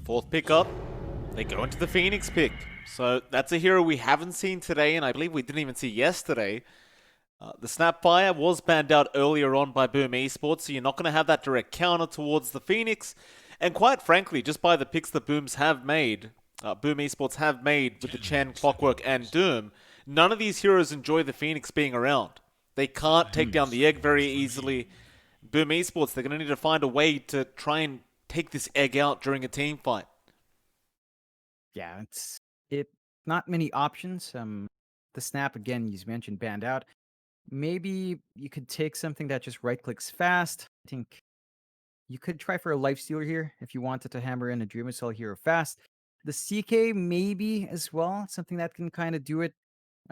Fourth pick up, they go into the Phoenix pick. So that's a hero we haven't seen today, and I believe we didn't even see yesterday. The Snapfire was banned out earlier on by Boom Esports, so you're not going to have that direct counter towards the Phoenix. And quite frankly, just by the picks that Boom Esports have made with the Chen, Clockwork, and Doom, none of these heroes enjoy the Phoenix being around. They can't take down the egg very easily. Boom Esports, they're going to need to find a way to try and take this egg out during a team fight. Yeah, it not many options. The snap again, you mentioned banned out. Maybe you could take something that just right clicks fast. I think you could try for a life stealer here if you wanted to hammer in a Dream Cell hero fast. The CK maybe as well, something that can kind of do it.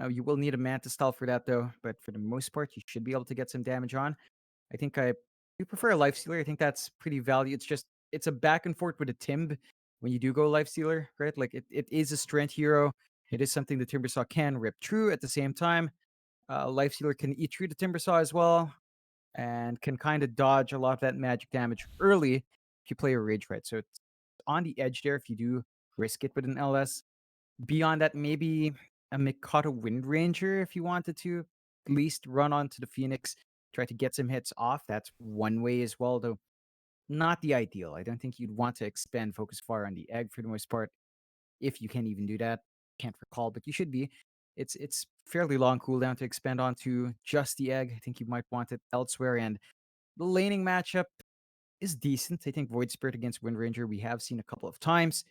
You will need a Manta style for that though, but for the most part, you should be able to get some damage on. I think I do prefer a life stealer. I think that's pretty value. It's a back and forth with a Timb when you do go life stealer, right? Like it is a strength hero. It is something the Timbersaw can rip through at the same time. Life stealer can eat through the Timbersaw as well, and can kind of dodge a lot of that magic damage early if you play a rage right. So it's on the edge there if you do risk it with an LS. Beyond that, maybe a Mikado Wind Ranger if you wanted to at least run onto the Phoenix, try to get some hits off. That's one way as well, though not the ideal. I don't think you'd want to expend Focus Fire on the egg for the most part, if you can even do that. Can't recall, but you should be. It's fairly long cooldown to expand onto just the egg. I think you might want it elsewhere, and the laning matchup is decent. I think Void Spirit against Wind Ranger we have seen a couple of times.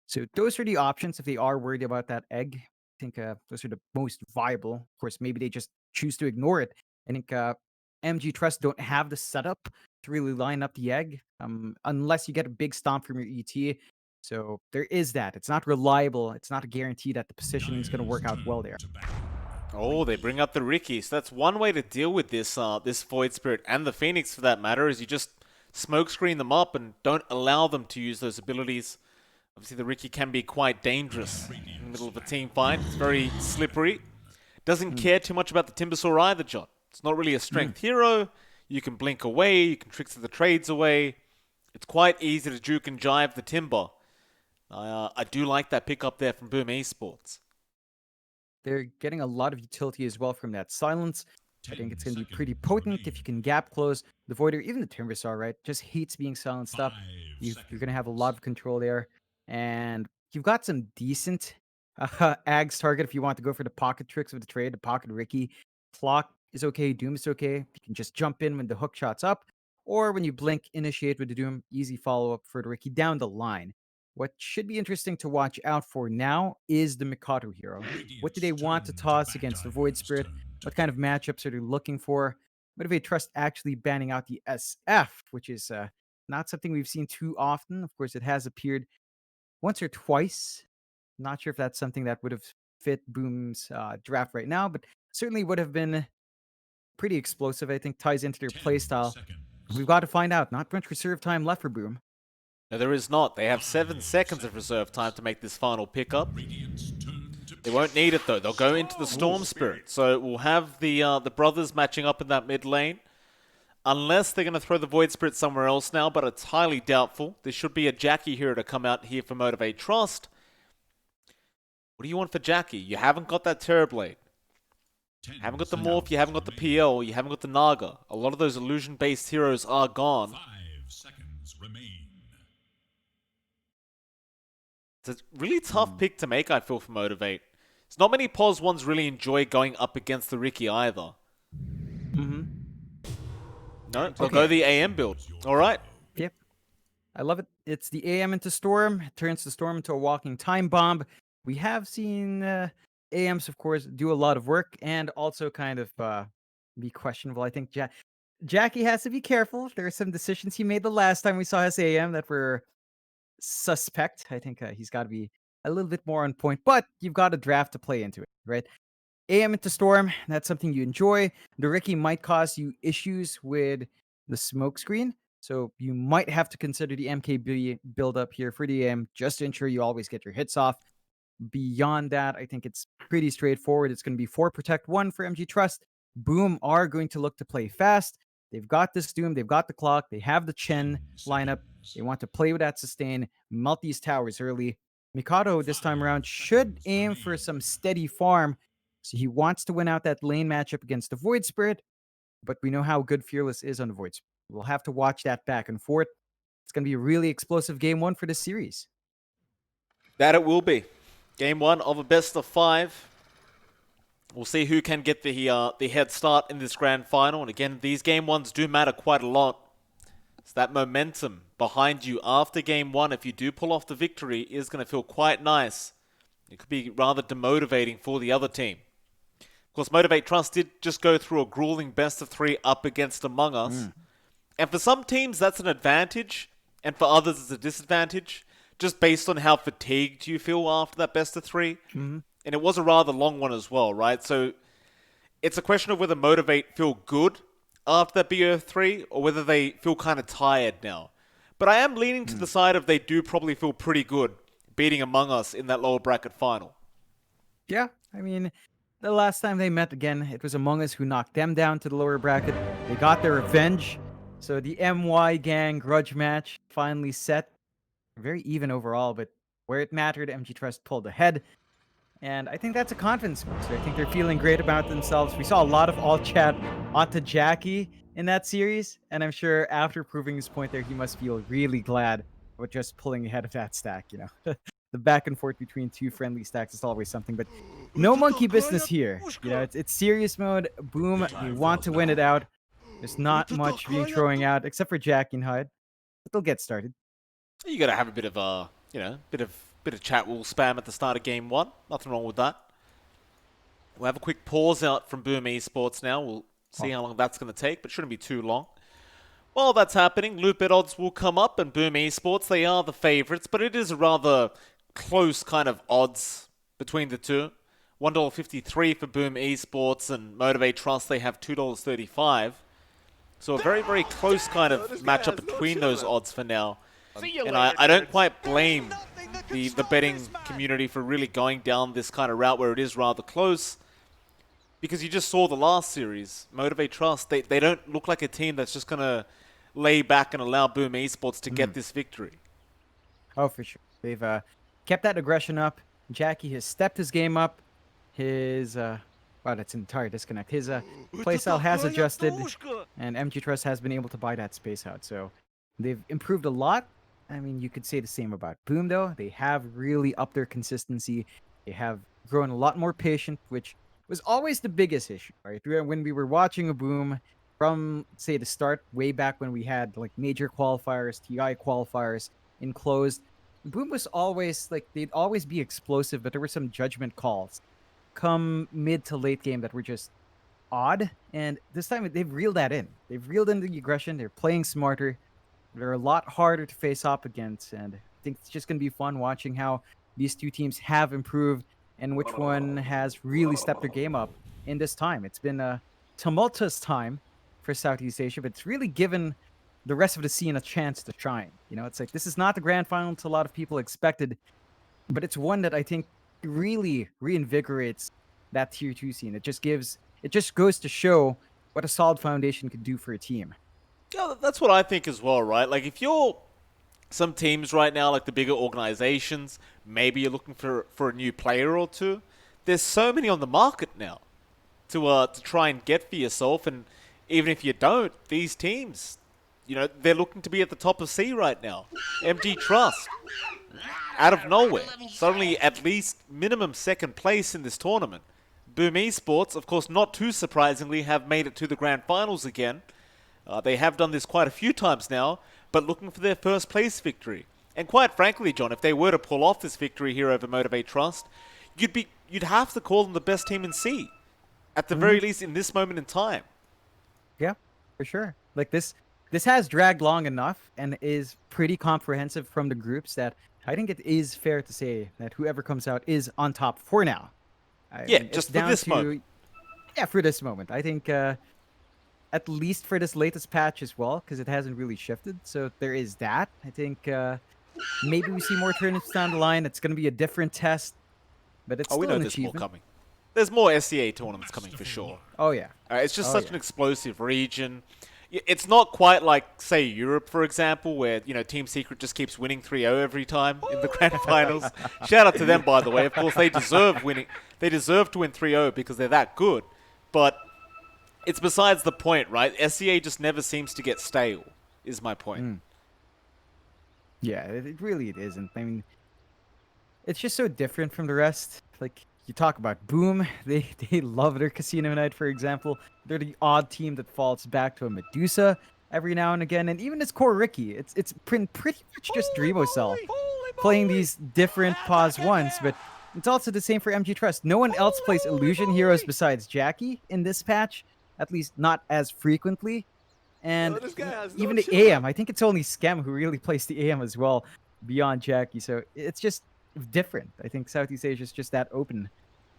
So those are the options if they are worried about that egg. I think those are the most viable. Of course, maybe they just choose to ignore it. I think MG.Trust don't have the setup to really line up the egg unless you get a big stomp from your ET. So there is that. It's not reliable. It's not a guarantee that the positioning is going to work out well there. Oh, they bring up the Ricky. So that's one way to deal with this this Void Spirit and the Phoenix for that matter, is you just smokescreen them up and don't allow them to use those abilities. Obviously, the Ricky can be quite dangerous in the middle of a team fight. It's very slippery. Doesn't care too much about the Timbersaw either, John. It's not really a strength hero. You can blink away. You can trickster the trades away. It's quite easy to juke and jive the Timber. I do like that pick up there from Boom Esports. They're getting a lot of utility as well from that silence. I think it's going to be pretty potent if you can gap close the Voider, even the Timbersaw, right? Just hates being silenced up. You're going to have a lot of control there. And you've got some decent Ags target if you want to go for the pocket tricks of the trade, the pocket Ricky. Clock is okay, Doom is okay. You can just jump in when the hook shot's up, or when you blink, initiate with the Doom, easy follow up for the Ricky down the line. What should be interesting to watch out for now is the Mikado hero. What do they want to toss against the Void Spirit? What kind of matchups are they looking for? Motivate.Trust actually banning out the SF, which is not something we've seen too often. Of course, it has appeared once or twice. Not sure if that's something that would have fit Boom's draft right now, but certainly would have been pretty explosive. I think ties into their playstyle. We've got to find out. Not much reserve time left for Boom. No, there is not. They have 7 seconds of reserve time to make this final pickup. They won't need it though. They'll go into the Storm Spirit. So we'll have the brothers matching up in that mid lane. Unless they're going to throw the Void Spirit somewhere else now, but it's highly doubtful. There should be a Jackie hero to come out here for Motivate.Trust. What do you want for Jackie? You haven't got that Terrorblade. You haven't got the Morph, you haven't got the PL, you haven't got the Naga. A lot of those illusion-based heroes are gone. 5 seconds remain. It's a really tough pick to make, I feel, for Motivate. There's not many POS ones really enjoy going up against the Ricky either. No, they'll go the AM build. Alright. Yep. I love it. It's the AM into Storm. It turns the Storm into a walking time bomb. We have seen AMs, of course, do a lot of work and also kind of be questionable. I think Jackie has to be careful. There are some decisions he made the last time we saw his AM that were suspect. I think he's got to be a little bit more on point, but you've got a draft to play into it, right? AM into Storm, that's something you enjoy. The Ricky might cause you issues with the smoke screen, so you might have to consider the MKB build up here for the AM just to ensure you always get your hits off. Beyond that, I think it's pretty straightforward. It's going to be 4 protect 1 for MG.Trust. Boom are going to look to play fast. They've got this Doom, they've got the clock, they have the Chen 10 lineup. They seconds. want to play with that sustain, melt these towers early. Mikado this time 5 around should seconds aim for remain. some steady farm. So he wants to win out that lane matchup against the Void Spirit, but we know how good Fearless is on the Void Spirit. We'll have to watch that back and forth. It's going to be a really explosive game one for this series. That it will be. Game one of a best of 5. We'll see who can get the head start in this grand final. And again, these game ones do matter quite a lot. It's that momentum behind you after game one, if you do pull off the victory, is going to feel quite nice. It could be rather demotivating for the other team. Of course, Motivate.Trust did just go through a grueling best of 3 up against Among Us. And for some teams, that's an advantage. And for others, it's a disadvantage. Just based on how fatigued you feel after that best of 3. And it was a rather long one as well, right? So it's a question of whether Motivate feel good after that BO3 or whether they feel kind of tired now. But I am leaning to the side of they do probably feel pretty good beating Among Us in that lower bracket final. Yeah, I mean, the last time they met again, it was Among Us who knocked them down to the lower bracket. They got their revenge. So the MY gang grudge match finally set. Very even overall, but where it mattered, MG.Trust pulled ahead. And I think that's a confidence boost. I think they're feeling great about themselves. We saw a lot of all chat onto Jackie in that series, and I'm sure after proving his point there, he must feel really glad about just pulling ahead of that stack, you know. The back and forth between two friendly stacks is always something, but no monkey business here. You know, it's serious mode. Boom, they want to win it out. There's not much being throwing out, except for Jackie and Hyde, but they'll get started. You got to have a bit of bit of chat wall spam at the start of game one. Nothing wrong with that. We'll have a quick pause out from Boom Esports now. We'll see how long that's going to take, but it shouldn't be too long. While that's happening, loot bet odds will come up, and Boom Esports, they are the favorites, but it is a rather close kind of odds between the two. $1.53 for Boom Esports, and Motivate.Trust, they have $2.35. So a very, very close kind of matchup between those odds for now. And I don't quite blame the betting community for really going down this kind of route where it is rather close. Because you just saw the last series, Motivate.Trust, they don't look like a team that's just going to lay back and allow Boom Esports to get this victory. Oh, for sure. They've kept that aggression up. Jackie has stepped his game up. His, wow, that's an entire disconnect. His playstyle has adjusted, and MG.Trust has been able to buy that space out. So they've improved a lot. I mean, you could say the same about Boom, though. They have really upped their consistency. They have grown a lot more patient, which was always the biggest issue, right? When we were watching a Boom from, say, the start, way back when we had, like, major qualifiers, TI qualifiers, enclosed, Boom was always, like, they'd always be explosive, but there were some judgment calls come mid to late game that were just odd. And this time, they've reeled that in. They've reeled in the aggression. They're playing smarter. They're a lot harder to face up against, and I think it's just going to be fun watching how these two teams have improved and which one has really stepped their game up in this time. It's been a tumultuous time for Southeast Asia, but it's really given the rest of the scene a chance to shine. You know, it's like this is not the grand final to a lot of people expected, but it's one that I think really reinvigorates that tier 2 scene. It just goes to show what a solid foundation could do for a team. Yeah, that's what I think as well, right? Like, if you're some teams right now, like the bigger organizations, maybe you're looking for a new player or two. There's so many on the market now to try and get for yourself, and even if you don't, these teams, you know, they're looking to be at the top of C right now. MG.Trust, out of nowhere, suddenly at least minimum second place in this tournament. Boom Esports, of course, not too surprisingly, have made it to the grand finals again. They have done this quite a few times now, but looking for their first place victory. And quite frankly, John, if they were to pull off this victory here over Motivate.Trust, you'd have to call them the best team in C, at the very least in this moment in time. Yeah, for sure. Like this has dragged long enough and is pretty comprehensive from the groups that I think it is fair to say that whoever comes out is on top for now. I Yeah, mean, just it's for down this to- moment. Yeah, for this moment. I think at least for this latest patch as well, because it hasn't really shifted. So there is that. I think maybe we see more tournaments down the line. It's going to be a different test, but it's Oh, we still know an there's more achievement. coming. There's more SEA tournaments coming for sure. Oh, yeah. It's just Oh, such yeah. an explosive region. It's not quite like, say, Europe, for example, where, Team Secret just keeps winning 3-0 every time in the grand finals. Shout out to them, by the way. Of course, they deserve winning. They deserve to win 3-0 because they're that good. But it's besides the point, right? SEA just never seems to get stale, is my point. Yeah, it really it isn't. I mean, it's just so different from the rest. Like, you talk about Boom, they love their casino night, for example. They're the odd team that falls back to a Medusa every now and again. And even this core Ricky, it's pretty much just Dreamocell playing these different pause ones, but it's also the same for MG.Trust. No one else plays Illusion Heroes besides Jackie in this patch, at least not as frequently. And even the AM, I think it's only Scam who really plays the AM as well beyond Jackie. So it's just different. I think Southeast Asia is just that open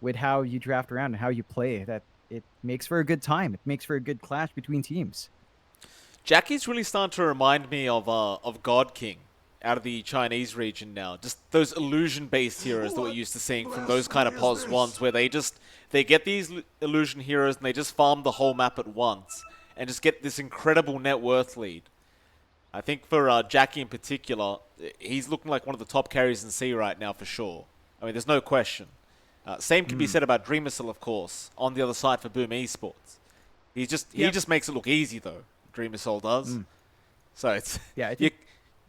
with how you draft around and how you play that it makes for a good time. It makes for a good clash between teams. Jackie's really starting to remind me of God King out of the Chinese region now. Just those illusion-based heroes that we're used to seeing from those kind of pos ones where they get these illusion heroes and they just farm the whole map at once and just get this incredible net worth lead. I think for Jackie in particular, he's looking like one of the top carries in C right now for sure. I mean, there's no question. Same can be said about Dreamocell, of course, on the other side for Boom Esports. He just makes it look easy though. Dreamocell does. So it's I think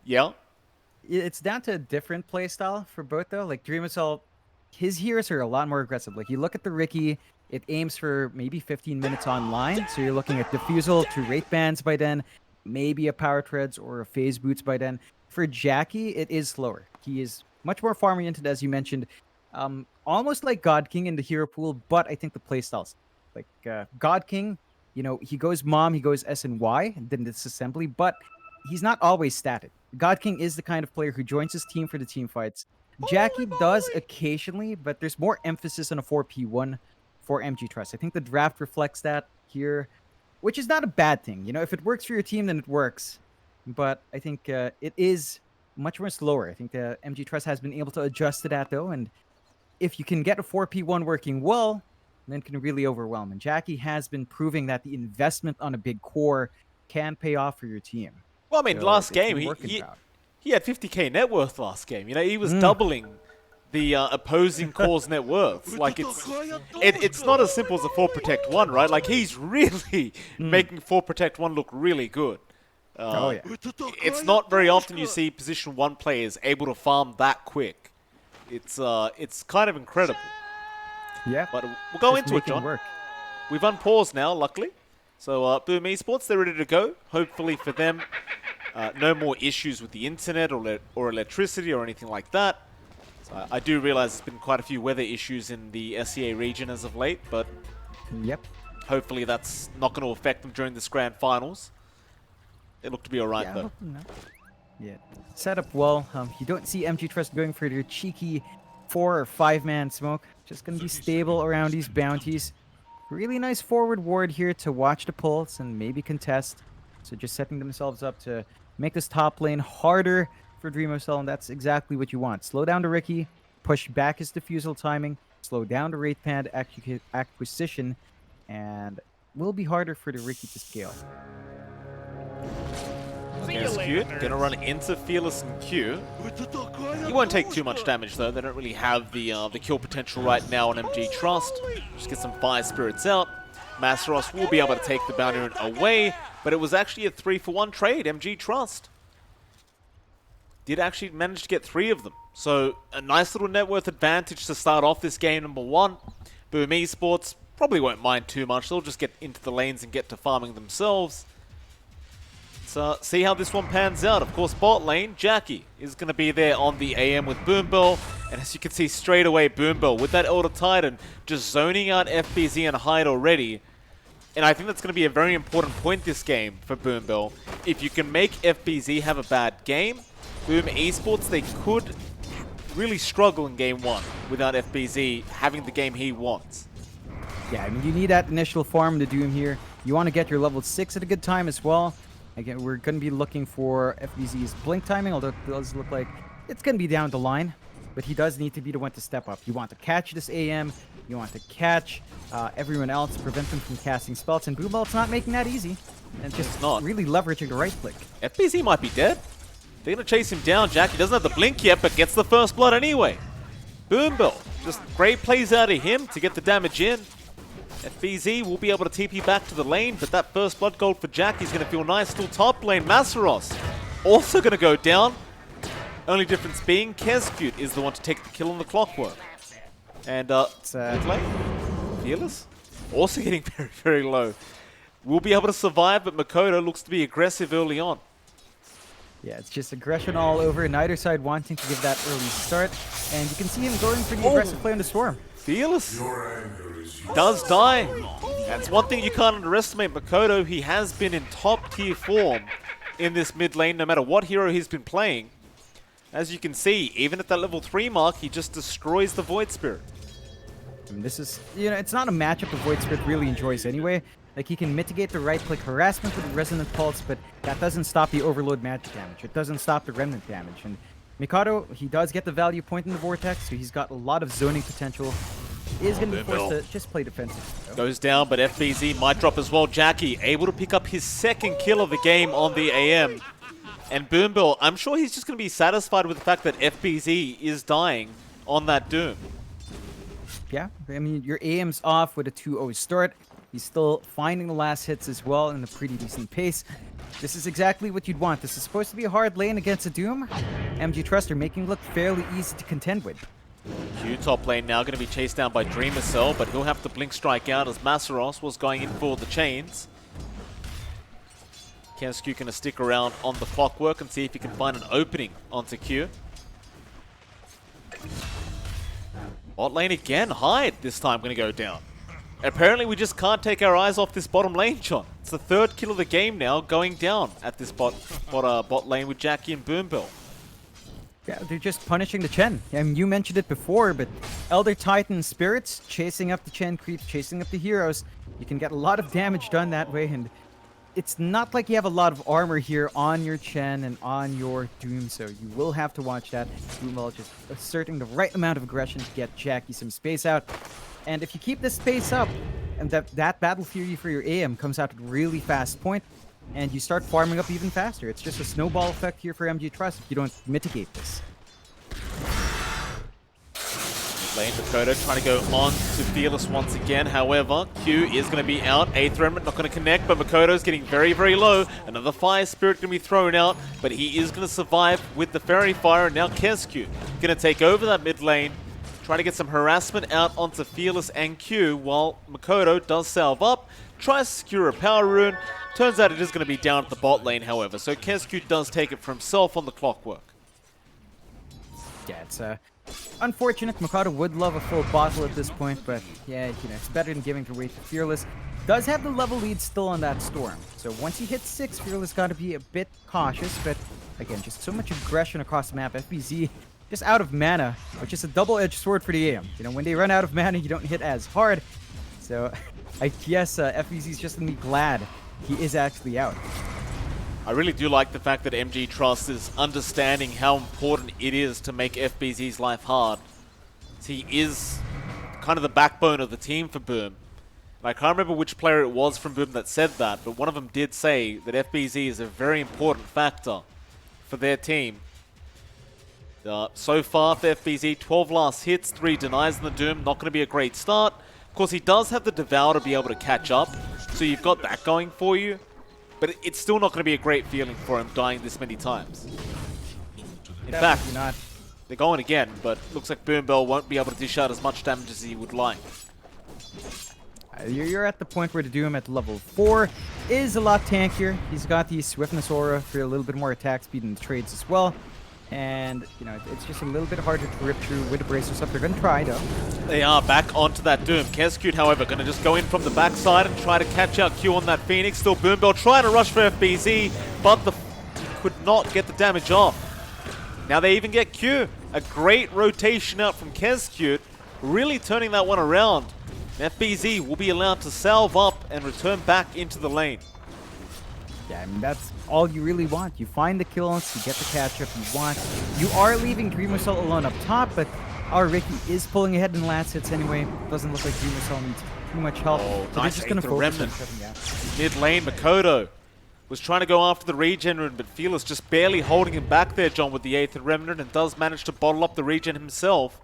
yeah. It's down to a different playstyle for both though. Like Dreamocell, his heroes are a lot more aggressive. Like you look at the Ricky, it aims for maybe 15 minutes online. So you're looking at Diffusal, 2 Wraith Bands by then, maybe a Power Treads or a Phase Boots by then. For Jackie, it is slower. He is much more farm oriented, as you mentioned. Almost like God King in the hero pool, but I think the playstyles. Like God King, he goes Mom, he goes S and Y, and then disassembly, but he's not always static. God King is the kind of player who joins his team for the team fights. Jackie does occasionally, but there's more emphasis on a 4P1 for MG.Trust. I think the draft reflects that here, which is not a bad thing. If it works for your team, then it works. But I think it is much more slower. I think the MG.Trust has been able to adjust to that, though. And if you can get a 4P1 working well, then it can really overwhelm. And Jackie has been proving that the investment on a big core can pay off for your team. Well, I mean, last game, he had 50k net worth last game. He was doubling the opposing core's net worth. Like, it's not as simple as a 4 Protect 1, right? Like, he's really making 4 Protect 1 look really good. Oh, yeah. It's not very often you see position 1 players able to farm that quick. It's kind of incredible. Yeah. But we'll go into it, John. We've unpaused now, luckily. So, Boom Esports, they're ready to go. Hopefully for them, no more issues with the internet or electricity or anything like that. So I do realize there's been quite a few weather issues in the SEA region as of late, but hopefully that's not going to affect them during this grand finals. They look to be alright, though. Yeah, set up well. You don't see MG.Trust going for their cheeky 4 or 5-man smoke. Just going to be stable around these bounties. Really nice forward ward here to watch the pulse and maybe contest. So just setting themselves up to make this top lane harder for Dreamocell, and that's exactly what you want. Slow down the Ricky, push back his Diffusal timing, slow down the Wraith Band acquisition, and will be harder for the Ricky to scale. Okay, Q, gonna run into Fearless and Q. He won't take too much damage though. They don't really have the kill potential right now on MG.Trust. Just get some Fire Spirits out. Masteros will be able to take the bounty away, but it was actually a 3-for-1 trade. MG.Trust did actually manage to get 3 of them. So a nice little net worth advantage to start off this game number 1. Boom Esports probably won't mind too much. They'll just get into the lanes and get to farming themselves. Let's see how this one pans out. Of course, bot lane, Jackie is going to be there on the AM with Boombell. And as you can see straight away, Boombell with that Elder Titan just zoning out FBZ and Hyde already. And I think that's going to be a very important point this game for Boombell. If you can make FBZ have a bad game, Boom Esports, they could really struggle in game 1 without FBZ having the game he wants. Yeah, I mean, you need that initial farm to Doom here. You want to get your level 6 at a good time as well. Again, we're going to be looking for FBZ's blink timing, although it does look like it's going to be down the line. but he does need to be the one to step up. You want to catch this AM, you want to catch everyone else, prevent them from casting spells, and Boombell's not making that easy. And just not. really leveraging the right click. FBZ might be dead. They're going to chase him down. Jackie doesn't have the blink yet, but gets the first blood anyway. Boombell, just great plays out of him to get the damage in. FBZ will be able to TP back to the lane, but that first blood gold for Jackie's going to feel nice. Still top lane, Masaros also going to go down. Only difference being Kezcute is the one to take the kill on the Clockwork. And mid lane, Fearless, also getting very, very low. Will be able to survive, but Makoto looks to be aggressive early on. Yeah, it's just aggression all over. Neither side wanting to give that early start. And you can see him going for the aggressive play on the Storm. Fearless does die. That's one thing you can't underestimate Makoto. He has been in top tier form in this mid lane, no matter what hero he's been playing. As you can see, even at that level 3 mark, he just destroys the Void Spirit. I mean, this is, it's not a matchup the Void Spirit really enjoys anyway. Like, he can mitigate the right-click harassment with the Resonant Pulse, but that doesn't stop the Overload magic damage. It doesn't stop the Remnant damage. And Mikado, he does get the value point in the Vortex, so he's got a lot of zoning potential. He is going to be forced to just play defensive. Goes down, but FBZ might drop as well. Jackie able to pick up his second kill of the game on the AM. And Boombell, I'm sure he's just going to be satisfied with the fact that FBZ is dying on that Doom. Yeah, I mean, your AM's off with a 2-0 start. He's still finding the last hits as well in a pretty decent pace. This is exactly what you'd want. This is supposed to be a hard lane against a Doom. MG.Trust are making it look fairly easy to contend with. Q top lane now going to be chased down by Dreamer Cell, but he'll have to blink strike out as Masaros was going in for the chains. Kezcute going to stick around on the Clockwork and see if he can find an opening onto Q. Bot lane again, Hyde this time going to go down. Apparently we just can't take our eyes off this bottom lane, John. It's the third kill of the game now going down at this bot lane with Jackie and Boombell. Yeah, they're just punishing the Chen. I mean, you mentioned it before, but Elder Titan Spirits chasing up the Chen creeps, chasing up the heroes. You can get a lot of damage done that way, and it's not like you have a lot of armor here on your Chen and on your Doom, so you will have to watch that. Boombell just asserting the right amount of aggression to get Jackie some space out. And if you keep this space up, and that Battle Fury for your AM comes out at a really fast point, and you start farming up even faster. It's just a snowball effect here for MG.Trust if you don't mitigate this. Lane Dakota trying to go on to Fearless once again. However, Q is going to be out. 8th Remnant not going to connect, but Makoto's getting very, very low. Another Fire Spirit going to be thrown out, but he is going to survive with the Fairy Fire. And now Kezcute going to take over that mid lane, trying to get some harassment out onto Fearless and Q, while Makoto does salve up, tries to secure a power rune. Turns out it is going to be down at the bot lane, however, so Kezcute does take it for himself on the Clockwork. Yeah, it's unfortunate. Mikado would love a full bottle at this point, but yeah, it's better than giving it away to Fearless. Does have the level lead still on that Storm, so once he hits 6, Fearless got to be a bit cautious, but again, just so much aggression across the map. FBZ just out of mana, which is a double-edged sword for the AM. When they run out of mana, you don't hit as hard, so I guess FBZ's just going to be glad he is actually out. I really do like the fact that MG.Trust is understanding how important it is to make FBZ's life hard. He is kind of the backbone of the team for Boom. And I can't remember which player it was from Boom that said that, but one of them did say that FBZ is a very important factor for their team. So far for FBZ, 12 last hits, 3 denies in the Doom. Not going to be a great start. Of course, he does have the Devour to be able to catch up, so you've got that going for you. But it's still not going to be a great feeling for him dying this many times. In fact, they're going again, but looks like Boombell won't be able to dish out as much damage as he would like. You're at the point where the Doom at level 4 is a lot tankier. He's got the Swiftness Aura for a little bit more attack speed in the trades as well. And, it's just a little bit harder to rip through with the Bracer stuff. They're going to try, though. They are back onto that Doom. Kezcute, however, going to just go in from the backside and try to catch out Q on that Phoenix. Still Boombell trying to rush for FBZ, but could not get the damage off. Now they even get Q. A great rotation out from Kezcute, really turning that one around. FBZ will be allowed to salve up and return back into the lane. Yeah, I mean, that's all you really want. You find the kills, you get the catch-up you want. You are leaving Dreamersol alone up top, but our Ricky is pulling ahead in last hits anyway. Doesn't look like Dreamersol needs too much help. Oh, so they're nice just going to Aether focus on Remnant. shutting out. Mid lane, Makoto was trying to go after the regen rune, but Fearless just barely holding him back there, John, with the Aether Remnant, and does manage to bottle up the regen himself.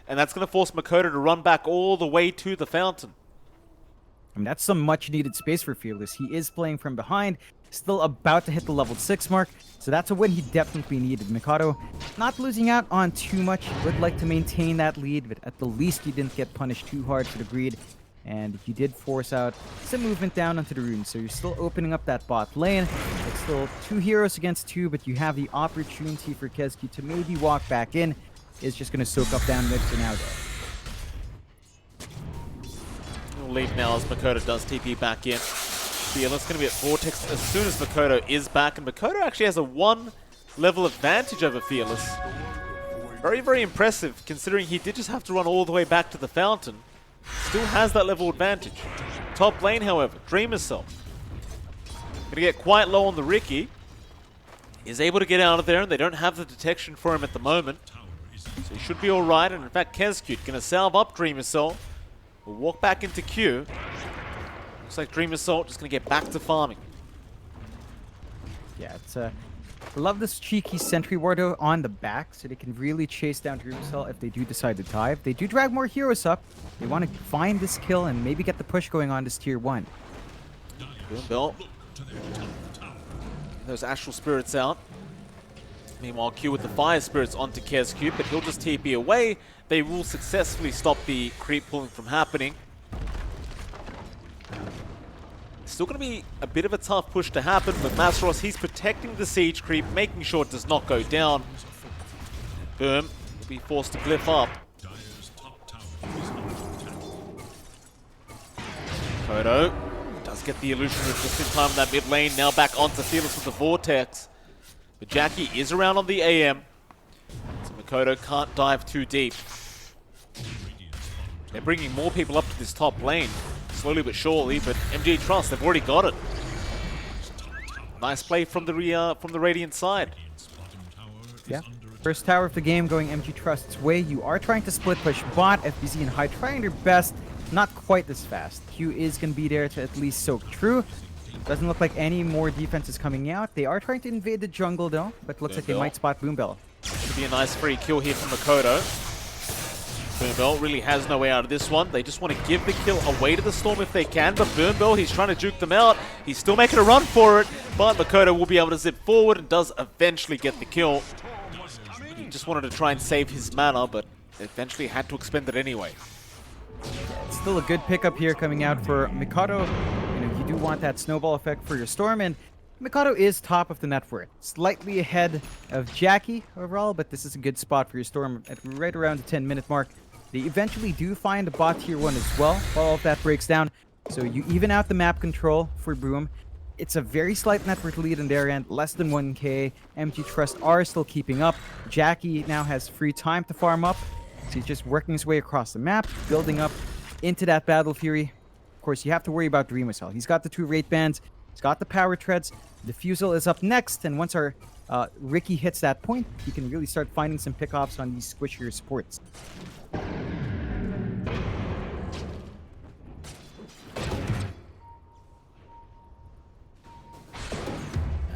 And that's going to force Makoto to run back all the way to the fountain. I mean, that's some much-needed space for Fearless. He is playing from behind, still about to hit the level 6 mark, so that's a win he definitely needed. Mikado not losing out on too much, would like to maintain that lead, but at the least you didn't get punished too hard for the greed, and you did force out some movement down onto the rune, so you're still opening up that bot lane. It's still 2 heroes against 2, but you have the opportunity for Kezki to maybe walk back in. Is just going to soak up down mid for now, though. We'll leave now as Makoto does TP back in. Fearless going to be at Vortex as soon as Makoto is back, and Makoto actually has a 1 level advantage over Fearless. Very, very impressive, considering he did just have to run all the way back to the fountain. Still has that level advantage. Top lane, however, Dreamersol. Going to get quite low on the Ricky. Is able to get out of there, and they don't have the detection for him at the moment. So he should be alright, and in fact, Kezcute going to salve up Dreamersol. We'll walk back into Q. Looks like Dreamersol just going to get back to farming. Yeah, it's I love this cheeky sentry ward on the back, so they can really chase down Dreamersol if they do decide to dive. They do drag more heroes up. They want to find this kill and maybe get the push going on this tier 1. Boom, those Astral Spirits out. Meanwhile, Q with the Fire Spirits onto Kezcute, but he'll just TP away. They will successfully stop the creep pulling from happening. Still going to be a bit of a tough push to happen, but Masros, he's protecting the siege creep, making sure it does not go down. Boom, will be forced to glyph up. Kodo does get the illusion of just in time in that mid lane, now back onto Fearless with the Vortex. But Jackie is around on the AM, so Makoto can't dive too deep. They're bringing more people up to this top lane, slowly but surely, but MG.Trust, they've already got it. Nice play from the Radiant side. Yeah. First tower of the game going MG.Trust's way. You are trying to split push bot. FBZ and High trying their best. Not quite this fast. Q is going to be there to at least soak through. Doesn't look like any more defense is coming out. They are trying to invade the jungle though, but looks like they might spot Boombell. Should be a nice free kill here from Makoto. Boombell really has no way out of this one. They just want to give the kill away to the Storm if they can, but Boombell, he's trying to juke them out. He's still making a run for it, but Makoto will be able to zip forward and does eventually get the kill. He just wanted to try and save his mana, but eventually had to expend it anyway. It's still a good pickup here coming out for Mikado. You know, you do want that snowball effect for your Storm, and Mikado is top of the net for it. Slightly ahead of Jackie overall, but this is a good spot for your Storm at right around the 10-minute mark. They eventually do find a bot tier 1 as well, while all of that breaks down. So you even out the map control for Boom. It's a very slight network lead on their end, less than 1k. MG.Trust are still keeping up. Jackie now has free time to farm up. So he's just working his way across the map, building up into that Battle Fury. Of course, you have to worry about Dreamersol. He's got the 2 Wraith Bands. He's got the Power Treads. Diffusal is up next, and once our Ricky hits that point, he can really start finding some pickoffs on these squishier supports.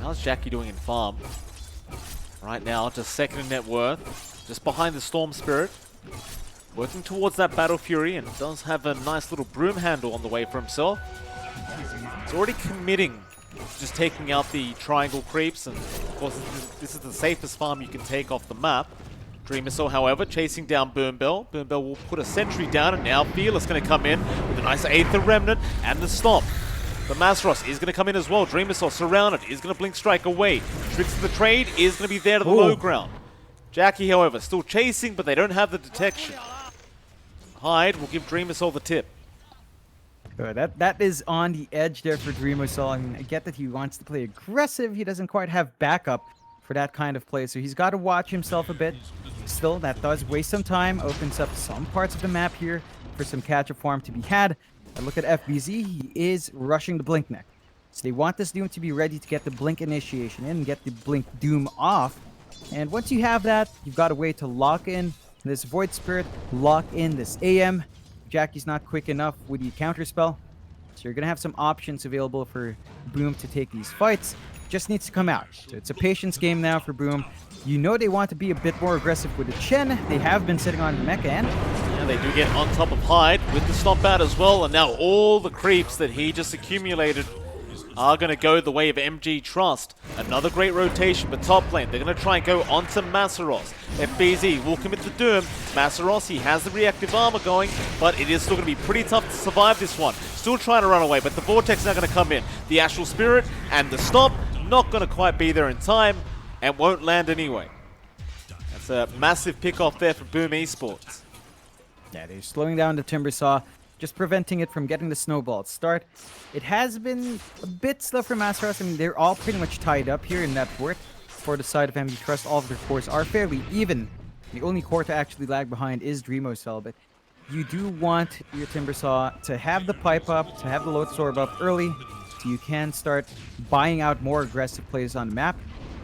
How's Jackie doing in farm? Right now, just second in net worth, just behind the Storm Spirit. Working towards that Battle Fury, and does have a nice little broom handle on the way for himself. He's already committing to just taking out the triangle creeps, and of course this is the safest farm you can take off the map. Dreamersol, however, chasing down Boombell. Boombell will put a sentry down, and now Fearless going to come in with a nice Aether Remnant and the Stomp. The Masros is going to come in as well. Dreamersol surrounded, is going to Blink Strike away. Tricks of the Trade is going to be there to the low ground. Jackie, however, still chasing, but they don't have the detection. Hyde will give Dreamersol the tip. That is on the edge there for Dreamersol. I mean, I get that he wants to play aggressive. He doesn't quite have backup for that kind of play, so he's got to watch himself a bit. Still, that does waste some time. Opens up some parts of the map here for some catch-up farm to be had. And look at FBZ. He is rushing the Blink Neck. So they want this Doom to be ready to get the Blink initiation in and get the Blink Doom off. And once you have that, you've got a way to lock in this Void Spirit, lock in this AM. Jackie's not quick enough with the counterspell. So you're going to have some options available for Boom to take these fights. Just needs to come out. So it's a patience game now for Boom. You know they want to be a bit more aggressive with the Chen. They have been sitting on the Mecha end. Yeah, they do get on top of Hyde with the stomp out as well, and now all the creeps that he just accumulated are going to go the way of MG.Trust. Another great rotation, but top lane, they're going to try and go onto Masaros. FBZ will commit the Doom. Masaros, he has the reactive armor going, but it is still going to be pretty tough to survive this one. Still trying to run away, but the Vortex is now going to come in. The Astral Spirit and the Stomp, not going to quite be there in time, and won't land anyway. That's a massive pick-off there for Boom Esports. Yeah, they're slowing down the Timbersaw, just preventing it from getting the snowball start. It has been a bit slow for Masaros. I mean, they're all pretty much tied up here in that fort. For the side of MG.Trust, all of their cores are fairly even. The only core to actually lag behind is Dreamocell, but you do want your Timbersaw to have the pipe up, to have the load absorb up early, so you can start buying out more aggressive plays on the map.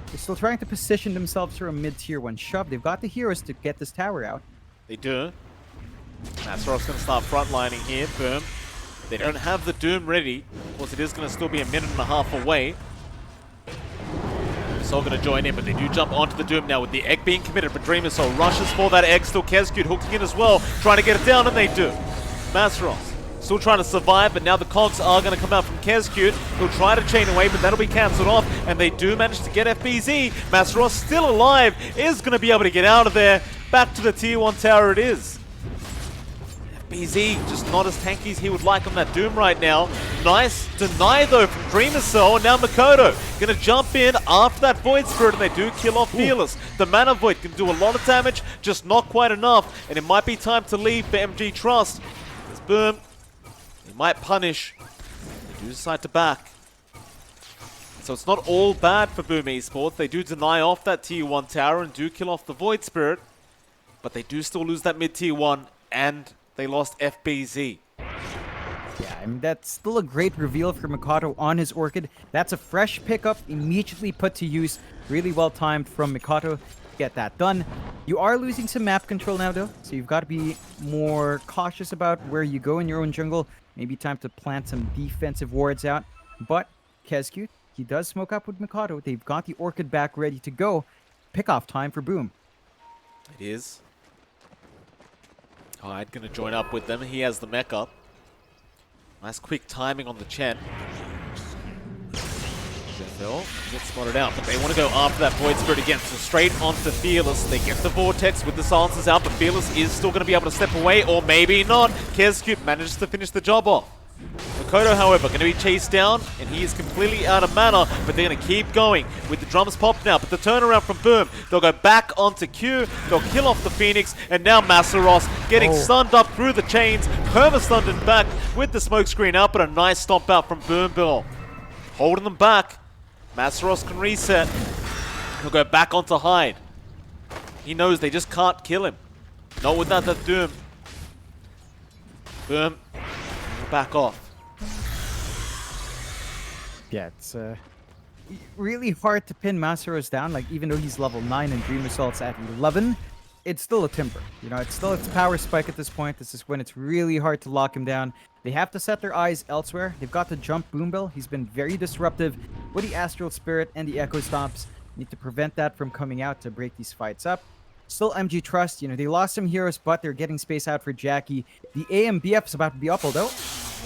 They're still trying to position themselves for a mid-tier 1 shove. They've got the heroes to get this tower out. They do. Masaros going to start frontlining here. Boom. They don't have the Doom ready. Of course, it is going to still be a minute and a half away. Soul going to join in, but they do jump onto the Doom now with the egg being committed. But Dreamer Soul rushes for that egg. Still Kezcute hooking in as well, trying to get it down, and they do. Masaros still trying to survive, but now the cogs are going to come out from Kezcute. He'll try to chain away, but that'll be cancelled off, and they do manage to get FBZ. Masaros still alive, is going to be able to get out of there. Back to the tier 1 tower it is. FBZ just not as tanky as he would like on that Doom right now. Nice deny though from Dreamer Soul, and now Mikoto gonna jump in after that Void Spirit, and they do kill off Fearless. The Mana Void can do a lot of damage, just not quite enough, and it might be time to leave for MG.Trust. This Boom, he might punish. They do decide to back. So it's not all bad for Boom Esports. They do deny off that tier 1 tower and do kill off the Void Spirit, but they do still lose that mid tier 1, and they lost FBZ. Yeah, I mean, that's still a great reveal for Mikoto on his Orchid. That's a fresh pickup, immediately put to use. Really well timed from Mikoto to get that done. You are losing some map control now, though, so you've got to be more cautious about where you go in your own jungle. Maybe time to plant some defensive wards out. But Kezcute, he does smoke up with Mikoto. They've got the Orchid back ready to go. Pick-off time for Boom. It is. Hyde gonna join up with them. He has the mech up. Nice quick timing on the Chen. Zephyl gets spotted out, but they want to go after that Void Spirit again. So straight onto Fearless. They get the Vortex with the silencers out, but Fearless is still going to be able to step away, or maybe not. Kezcute manages to finish the job off. Mikoto, however, going to be chased down, and he is completely out of mana, but they're going to keep going with the drums popped now. But the turnaround from Boom, they'll go back onto Q, they'll kill off the Phoenix, and now Masaros getting stunned up through the chains, perma-stunned and back with the smoke screen out, but a nice stomp out from Boom Bill. Holding them back. Masaros can reset. He'll go back onto Hyde. He knows they just can't kill him. Not without that Doom. Boom. Back off. Yeah, it's really hard to pin Masaros down. Like, even though he's level 9 and Dream Assault's at 11, it's still a Timber. You know, it's still its power spike at this point. This is when it's really hard to lock him down. They have to set their eyes elsewhere. They've got to jump Boombill. He's been very disruptive with the Astral Spirit and the Echo Stomps. Need to prevent that from coming out to break these fights up. Still MG.Trust, you know, they lost some heroes, but they're getting space out for Jackie. The AMBF is about to be up, though.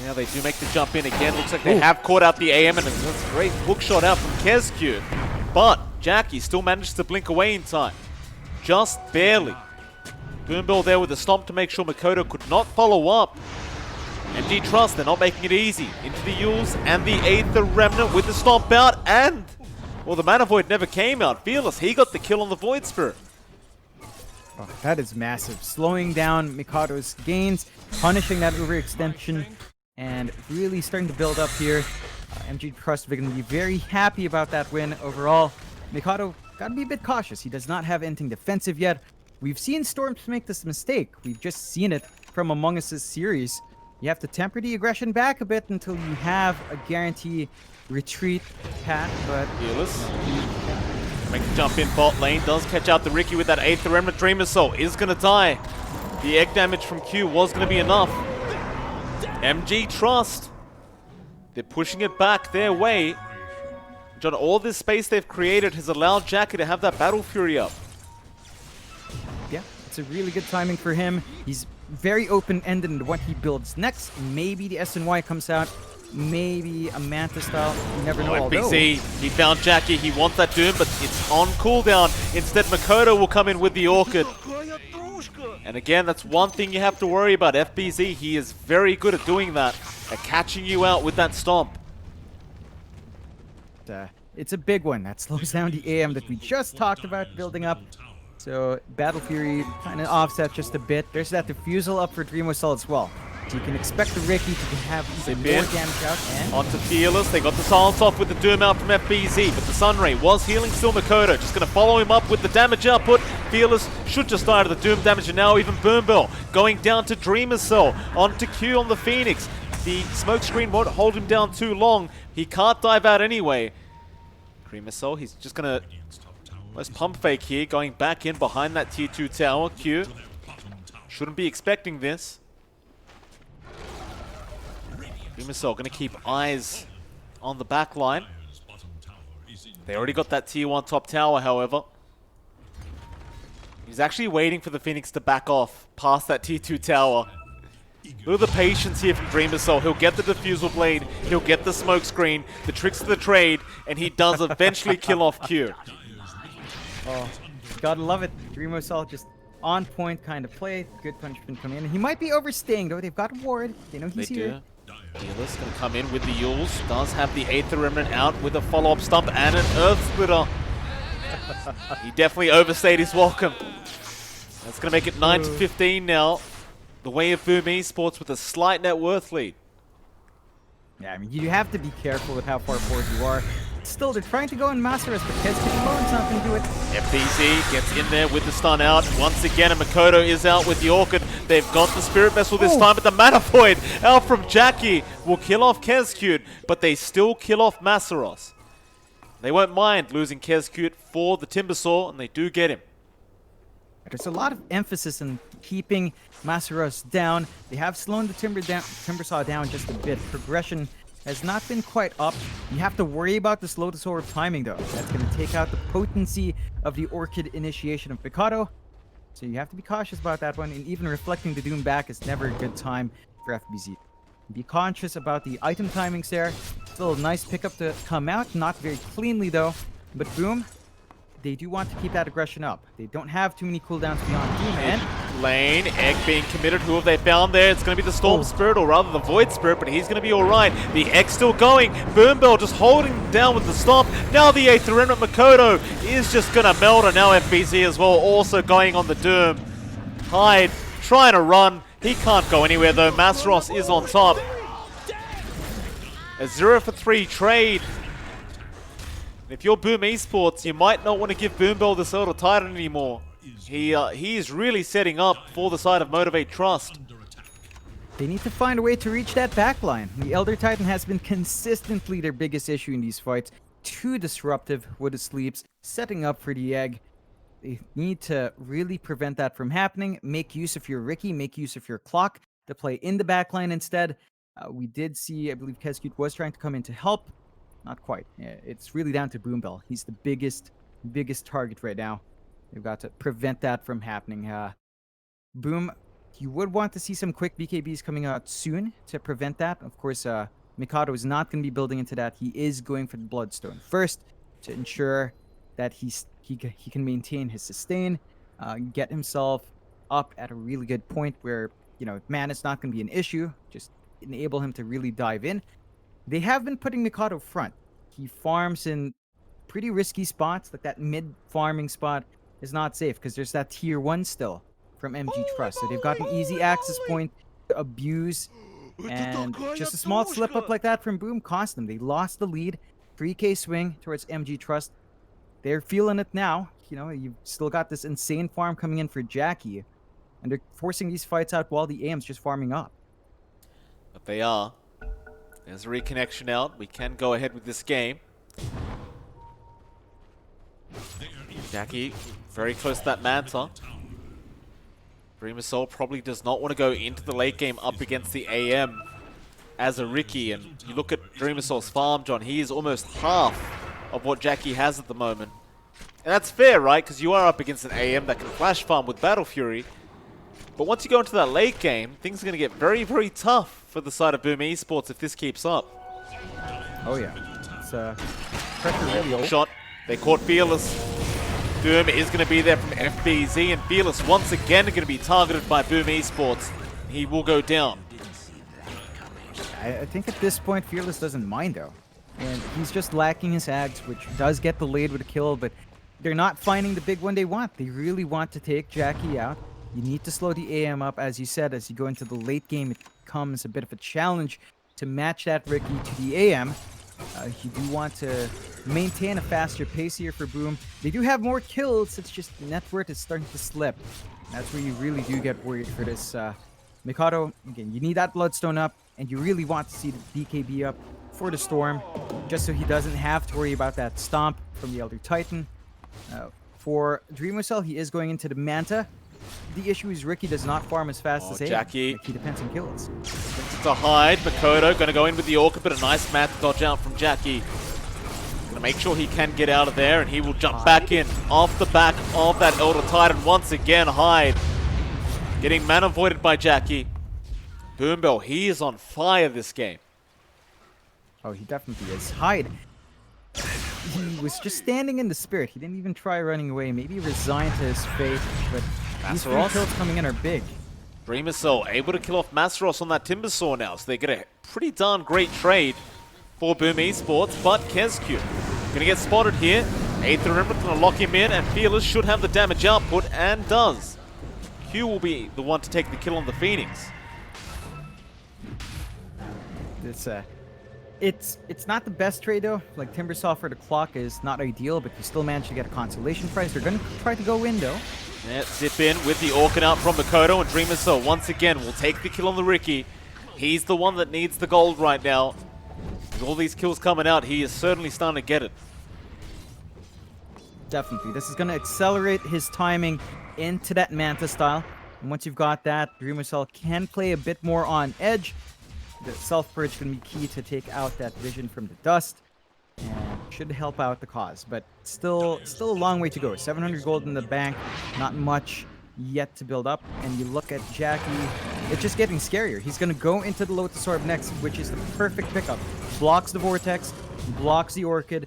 Yeah, they do make the jump in again. Looks like they have caught out the AM, and it's a great hook shot out from Kezcute. But Jackie still managed to blink away in time. Just barely. Boombill there with the stomp to make sure Mikoto could not follow up. MG.Trust, they're not making it easy. Into the Yules and the Aether Remnant with the stomp out, and, well, the Mana Void never came out. Fearless, he got the kill on the Void Spirit. Oh, that is massive. Slowing down Mikoto's gains, punishing that overextension, and really starting to build up here. MG.Trust are going to be very happy about that win overall. Mikoto got to be a bit cautious. He does not have anything defensive yet. We've seen Storms make this mistake. We've just seen it from Among Us' series. You have to temper the aggression back a bit until you have a guarantee retreat path, but Fearless. Make the jump in bot lane. Does catch out the Ricky with that 8th Remnant. Dream Assault is going to die. The egg damage from Q was going to be enough. MG.Trust. They're pushing it back their way. John, all this space they've created has allowed Jackie to have that Battle Fury up. yeah, it's a really good timing for him. He's very open-ended into what he builds next. Maybe the SNY comes out. Maybe a Manta style. You never know. FBZ, he found Jackie. He wants that Doom, but it's on cooldown. Instead, Makoto will come in with the Orchid. And again, that's one thing you have to worry about. FBZ, he is very good at doing that, at catching you out with that stomp. It's a big one. That slows down the AM that we just talked about building up. So Battle Fury kind of offset just a bit. There's that Diffusal up for Dream Assault as well. So you can expect the Ricky to have even more damage out. And onto Fearless. They got the silence off with the Doom out from FBZ, but the Sunray was healing still Makoto. Just going to follow him up with the damage output. Fearless should just die to the Doom damage, and now even Boombell going down to Dreamer's Cell. Onto Q on the Phoenix. The smoke screen won't hold him down too long. He can't dive out anyway. Dreamer's Cell, he's just going to almost pump fake here, going back in behind that tier 2 tower. Q shouldn't be expecting this. Dreamer's going to keep eyes on the back line. They already got that tier 1 top tower, however. He's actually waiting for the Phoenix to back off past that tier 2 tower. Look at the patience here from Dreamer's Soul. He'll get the Diffusal Blade, he'll get the smoke screen, the tricks of the trade, and he does eventually kill off Q. oh, gotta love it. Dreamer's Soul just on point kind of play. Good punishment coming in. He might be overstaying though. They've got a ward. They know he's here. Fearless going to come in with the Yules. Does have the 8th Remnant out with a follow-up stump and an Earth Splitter. He definitely overstayed his welcome. That's going to make it 9-15 now. The way of Boom Esports with a slight net worth lead. Yeah, I mean, you have to be careful with how far forward you are. Still, they're trying to go in Master Us, but Kez Lone's not going to do it. FBZ gets in there with the stun out. Once again, and Makoto is out with the Orchid. They've got the Spirit Vessel this time, but the Mana Void out from Jackie will kill off Kezcute, but they still kill off Masaros. They won't mind losing Kezcute for the Timbersaw, and they do get him. There's a lot of emphasis in keeping Masaros down. They have slowed the Timbersaw down just a bit. Progression has not been quite up. You have to worry about the slow to sword timing though. That's going to take out the potency of the Orchid initiation of Mikado. So you have to be cautious about that one, and even reflecting the Doom back is never a good time for FBZ. Be conscious about the item timings there. Still a nice pickup to come out, not very cleanly though. But Boom, they do want to keep that aggression up. They don't have too many cooldowns beyond Doom, and Lane, Egg being committed. Who have they found there? It's going to be the Storm Spirit, or rather the Void Spirit, but he's going to be alright. The Egg still going. Boombell just holding him down with the Stomp. Now the 8th Remnant Makoto is just going to melt, and now FBZ as well, also going on the Doom. Hyde trying to run. He can't go anywhere though. Masros is on top. A 0-for-3 trade. If you're Boom Esports, you might not want to give Boombell the Elder Titan anymore. He is really setting up for the side of Motivate.Trust. they need to find a way to reach that backline. The Elder Titan has been consistently their biggest issue in these fights. Too disruptive with the sleeps, setting up for the egg. They need to really prevent that from happening. Make use of your Ricky, make use of your clock to play in the backline instead. We did see, I believe Kezcute was trying to come in to help. Not quite. Yeah, it's really down to Boombell. He's the biggest target right now. They've got to prevent that from happening. Boom, you would want to see some quick BKBs coming out soon to prevent that. Of course, Mikado is not going to be building into that. He is going for the Bloodstone first to ensure that he can maintain his sustain, get himself up at a really good point where, you know, mana's not going to be an issue. Just enable him to really dive in. They have been putting Mikado front. He farms in pretty risky spots, like that mid-farming spot is not safe because there's that tier 1 still from MG.Trust. So they've got an easy access point to abuse, and just a small slip-up like that from Boom cost them. They lost the lead, 3k swing towards MG.Trust. They're feeling it now. You know, you've still got this insane farm coming in for Jackie, and they're forcing these fights out while the AM's just farming up. But they are. There's a reconnection out. We can go ahead with this game. Jackie very close to that Manta. Dreamer Soul probably does not want to go into the late game up against the AM as a Riki. And you look at Dreamer Soul's farm, John, he is almost half of what Jackie has at the moment. And that's fair, right? Because you are up against an AM that can flash farm with Battle Fury. But once you go into that late game, things are going to get very, very tough for the side of Boom Esports if this keeps up. Oh yeah, it's pressure really old. Shot. They caught Fearless. Doom is going to be there from FBZ, and Fearless once again going to be targeted by Boom Esports. He will go down. I think at this point, Fearless doesn't mind though. And he's just lacking his Ags, which does get delayed with a kill, but they're not finding the big one they want. They really want to take Jackie out. You need to slow the AM up, as you said, as you go into the late game, it becomes a bit of a challenge to match that Riki to the AM. You do want to maintain a faster pace here for Boom. They do have more kills, it's just net worth is starting to slip. That's where you really do get worried for this Mikado. Again, you need that Bloodstone up, and you really want to see the BKB up for the Storm, just so he doesn't have to worry about that stomp from the Elder Titan. For Dreamer Cell, he is going into the Manta. The issue is Riki does not farm as fast as Jackie. Like, he depends on kills. To hide, Makoto going to go in with the Orchid, but a nice mat dodge out from Jackie. Going to make sure he can get out of there, and he will jump back in off the back of that Elder Titan once again. Hide. Getting mana voided by Jackie. Boombell, he is on fire this game. Oh, he definitely is. Hide. He was just standing in the spirit. He didn't even try running away. Maybe resigned to his fate, but these 3 kills coming in are big. Dreamer Soul able to kill off Masteros on that Timbersaw now, so they get a pretty darn great trade for Boom Esports, but Kezq gonna get spotted here. Aether Remnant gonna lock him in, and Fearless should have the damage output, and does. Q will be the one to take the kill on the Phoenix. It's not the best trade though. Like Timbersaw for the clock is not ideal, but you still manage to get a consolation prize. They're gonna try to go in though. Yeah, zip in with the Orchid out from Makoto, and Dreamer Soul once again will take the kill on the Riki. He's the one that needs the gold right now. With all these kills coming out, he is certainly starting to get it. Definitely. This is going to accelerate his timing into that Manta style. And once you've got that, Dreamer Cell can play a bit more on edge. The self-purge can be key to take out that vision from the dust. And should help out the cause. But still a long way to go. 700 gold in the bank. Not much yet to build up. And you look at Jackie, it's just getting scarier. He's going to go into the Lotus Orb next, which is the perfect pickup. Blocks the Vortex, blocks the Orchid,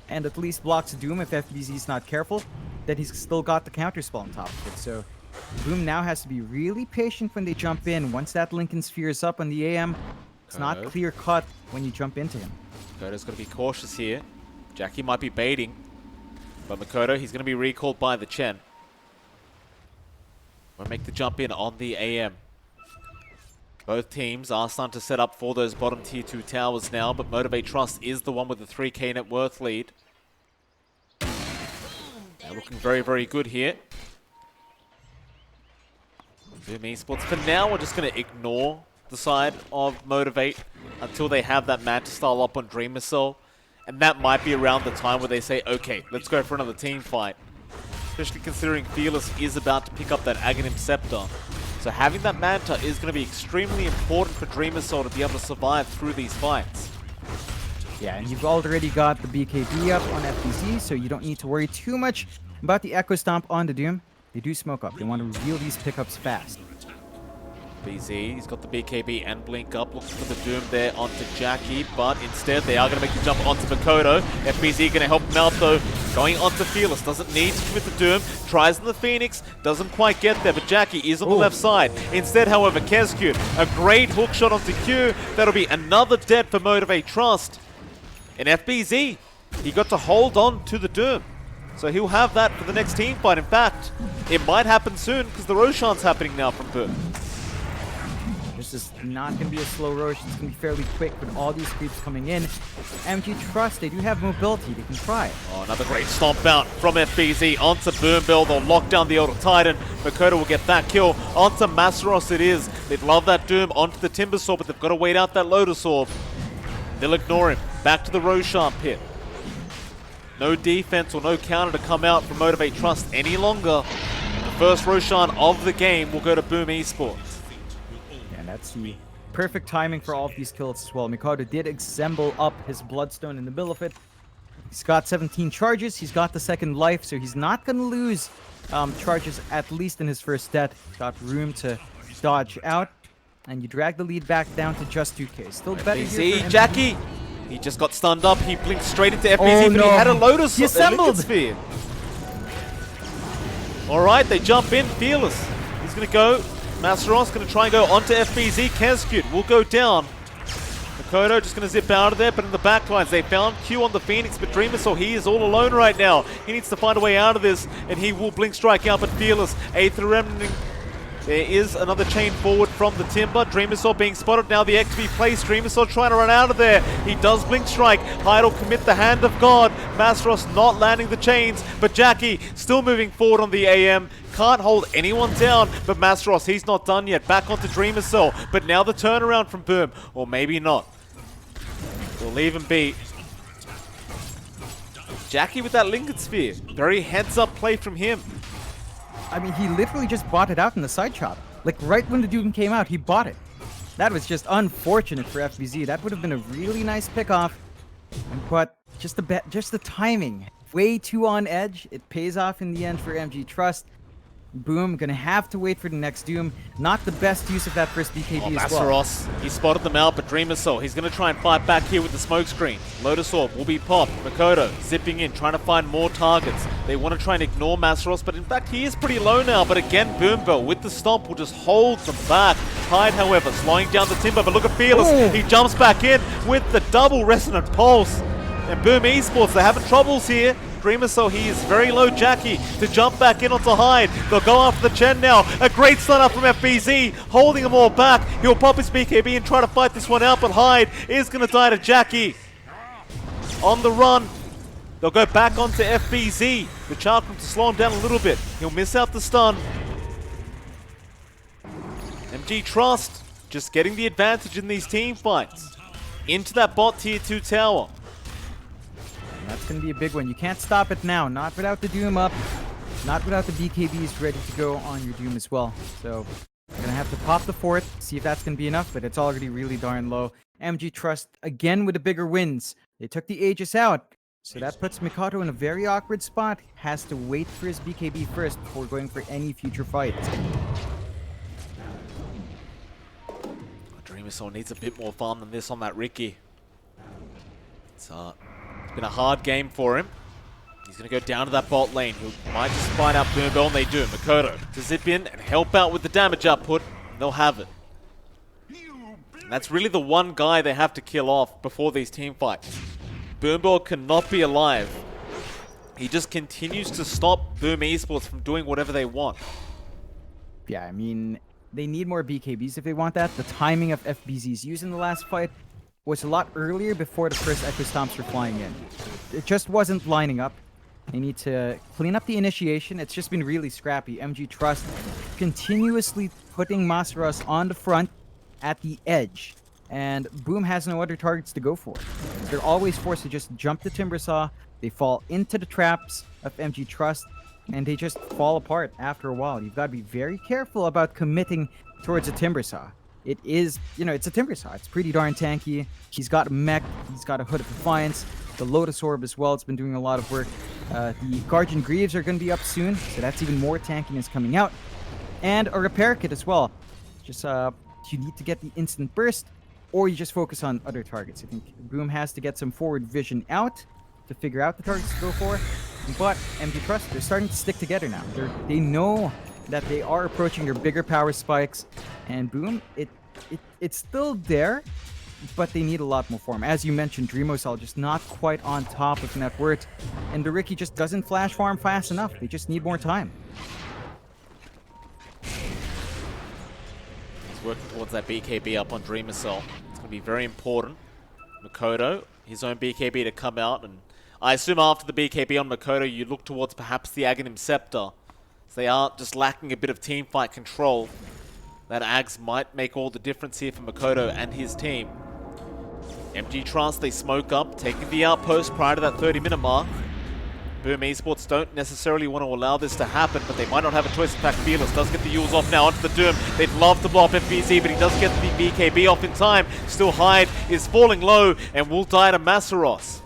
and at least blocks Doom if FBZ is not careful. Then he's still got the counterspell on top of it. So Boom now has to be really patient when they jump in. Once that Lincoln Sphere is up on the AM, it's not clear-cut when you jump into him. Makoto's going to be cautious here. Jackie might be baiting, but Makoto, he's going to be recalled by the Chen. We'll make the jump in on the AM. Both teams are starting to set up for those bottom tier 2 towers now, but Motivate.Trust is the one with the 3k net worth lead. They're looking very, very good here. Boom Esports, for now, we're just going to ignore the side of Motivate until they have that Manta style up on Dreamer Cell. And that might be around the time where they say, okay, let's go for another team fight. Especially considering Fearless is about to pick up that Aghanim Scepter. So having that Manta is going to be extremely important for Dreamer Soul to be able to survive through these fights. Yeah, and you've already got the BKB up on FBZ, so you don't need to worry too much about the Echo Stomp on the Doom. They do smoke up. They want to reveal these pickups fast. BZ, he's got the BKB and Blink up, looking for the Doom there onto Jackie, but instead they are going to make the jump onto Makoto. FBZ going to help him out though, going onto Fearless, doesn't need to commit the Doom, tries on the Phoenix, doesn't quite get there, but Jackie is on the left side. Instead, however, Kezq, a great hook shot onto Q, that'll be another dead for Motivate.Trust. And FBZ, he got to hold on to the Doom. So he'll have that for the next team fight. In fact, it might happen soon because the Roshan's happening now from Boom. This is not going to be a slow rush. It's going to be fairly quick with all these creeps coming in. MG.Trust, they do have mobility. They can try. Oh, another great stomp out from FBZ onto Boombill. They'll lock down the Elder Titan. Makoto will get that kill. Onto Masteros it is. They'd love that Doom onto the Timbersaw, but they've got to wait out that Lotus Orb. They'll ignore him. Back to the Roshan pit. No defense or no counter to come out from Motivate.Trust any longer. The first Roshan of the game will go to Boom Esports. And that's the perfect timing for all of these kills as well. Mikado did assemble up his Bloodstone in the middle of it. He's got 17 charges. He's got the second life, so he's not going to lose charges, at least in his first death. He's got room to dodge out. And you drag the lead back down to just 2k. Still better here for MG. Jackie! He just got stunned up. He blinked straight into FBZ, Oh, but no. he had a Lotus He assembled. Sphere. Alright, they jump in. Fearless. He's going to go. Masteros going to try and go onto FBZ. Keskut will go down. Makoto just going to zip out of there, but in the backlines, they found Q on the Phoenix, but Dreamersaw, he is all alone right now. He needs to find a way out of this, and he will blink strike out, but Fearless. Aether Remnant. There is another chain forward from the Timber. Dreamersaw being spotted now. The XP placed. Dreamersaw trying to run out of there. He does blink strike. Hyde will commit the hand of God. Masteros not landing the chains, but Jackie still moving forward on the AM. Can't hold anyone down, but Masteros, he's not done yet. Back onto Dreamersaw, but now the turnaround from Boom. Or maybe not. We'll leave him be. Jackie with that Lincoln Sphere. Very heads-up play from him. I mean, he literally just bought it out in the side shot. Like, right when the Doom came out, he bought it. That was just unfortunate for FBZ. That would have been a really nice pickoff. But just the timing. Way too on edge. It pays off in the end for MG.Trust. Boom, gonna have to wait for the next Doom. Not the best use of that first BKB as well. Masteros, he spotted them out, but Dreamersaw, he's gonna try and fight back here with the smoke screen. Lotus Orb will be popped. Makoto zipping in, trying to find more targets. They want to try and ignore Masteros, but in fact he is pretty low now. But again, Boombill with the stomp will just hold them back. Hyde, however, slowing down the Timber, but look at Fearless. Ooh. He jumps back in with the double Resonant Pulse. And Boom Esports, they're having troubles here. Dreamersaw, he is very low. Jackie to jump back in onto Hyde. They'll go after the Chen now. A great stun up from FBZ, holding them all back. He'll pop his BKB and try to fight this one out, but Hyde is going to die to Jackie. On the run. They'll go back onto FBZ. The Chakram to slow him down a little bit. He'll miss out the stun. MG.Trust just getting the advantage in these team fights. Into that bot tier 2 tower. That's going to be a big one. You can't stop it now. Not without the Doom up. Not without the BKBs ready to go on your Doom as well. So, you're going to have to pop the fort, see if that's going to be enough, but it's already really darn low. MG.Trust, again with the bigger wins. They took the Aegis out. So that puts Mikado in a very awkward spot. Has to wait for his BKB first before going for any future fights. Dreamersaw needs a bit more farm than this on that Ricky. It's been a hard game for him. He's going to go down to that bot lane. He might just find out Boombill, and they do. Makoto to zip in and help out with the damage output. They'll have it. And that's really the one guy they have to kill off before these team fights. Boombill cannot be alive. He just continues to stop Boom Esports from doing whatever they want. Yeah, I mean, they need more BKBs if they want that. The timing of FBZ's use in the last fight was a lot earlier before the first Echo Stomps were flying in. It just wasn't lining up. They need to clean up the initiation. It's just been really scrappy. MG.Trust continuously putting Masteros on the front at the edge. And Boom has no other targets to go for. They're always forced to just jump the Timbersaw. They fall into the traps of MG.Trust, and they just fall apart after a while. You've got to be very careful about committing towards a Timbersaw. It is, it's a Timbersaw. It's pretty darn tanky. He's got a mech. He's got a Hood of Defiance. The Lotus Orb as well. It's been doing a lot of work. The Guardian Greaves are going to be up soon, so that's even more tankiness coming out. And a Repair Kit as well. Just, you need to get the instant burst, or you just focus on other targets. I think Boom has to get some forward vision out to figure out the targets to go for. But MG.Trust, they're starting to stick together now. They know that they are approaching their bigger power spikes, and Boom, it's still there, but they need a lot more farm. As you mentioned, Dreamosal just not quite on top of net worth, and the Ricky just doesn't flash farm fast enough. They just need more time. He's working towards that BKB up on Dreamer Cell. It's going to be very important. Makoto, his own BKB to come out, and I assume after the BKB on Makoto, you look towards perhaps the Aghanim Scepter. So they are just lacking a bit of team fight control. That Ags might make all the difference here for Makoto and his team. MG.Trust, they smoke up, taking the outpost prior to that 30-minute mark. Boom Esports don't necessarily want to allow this to happen, but they might not have a choice. In fact, Fearless does get the Yules off now onto the Doom. They'd love to blow up FBZ, but he does get the BKB off in time. Still Hyde is falling low and will die to Masaros.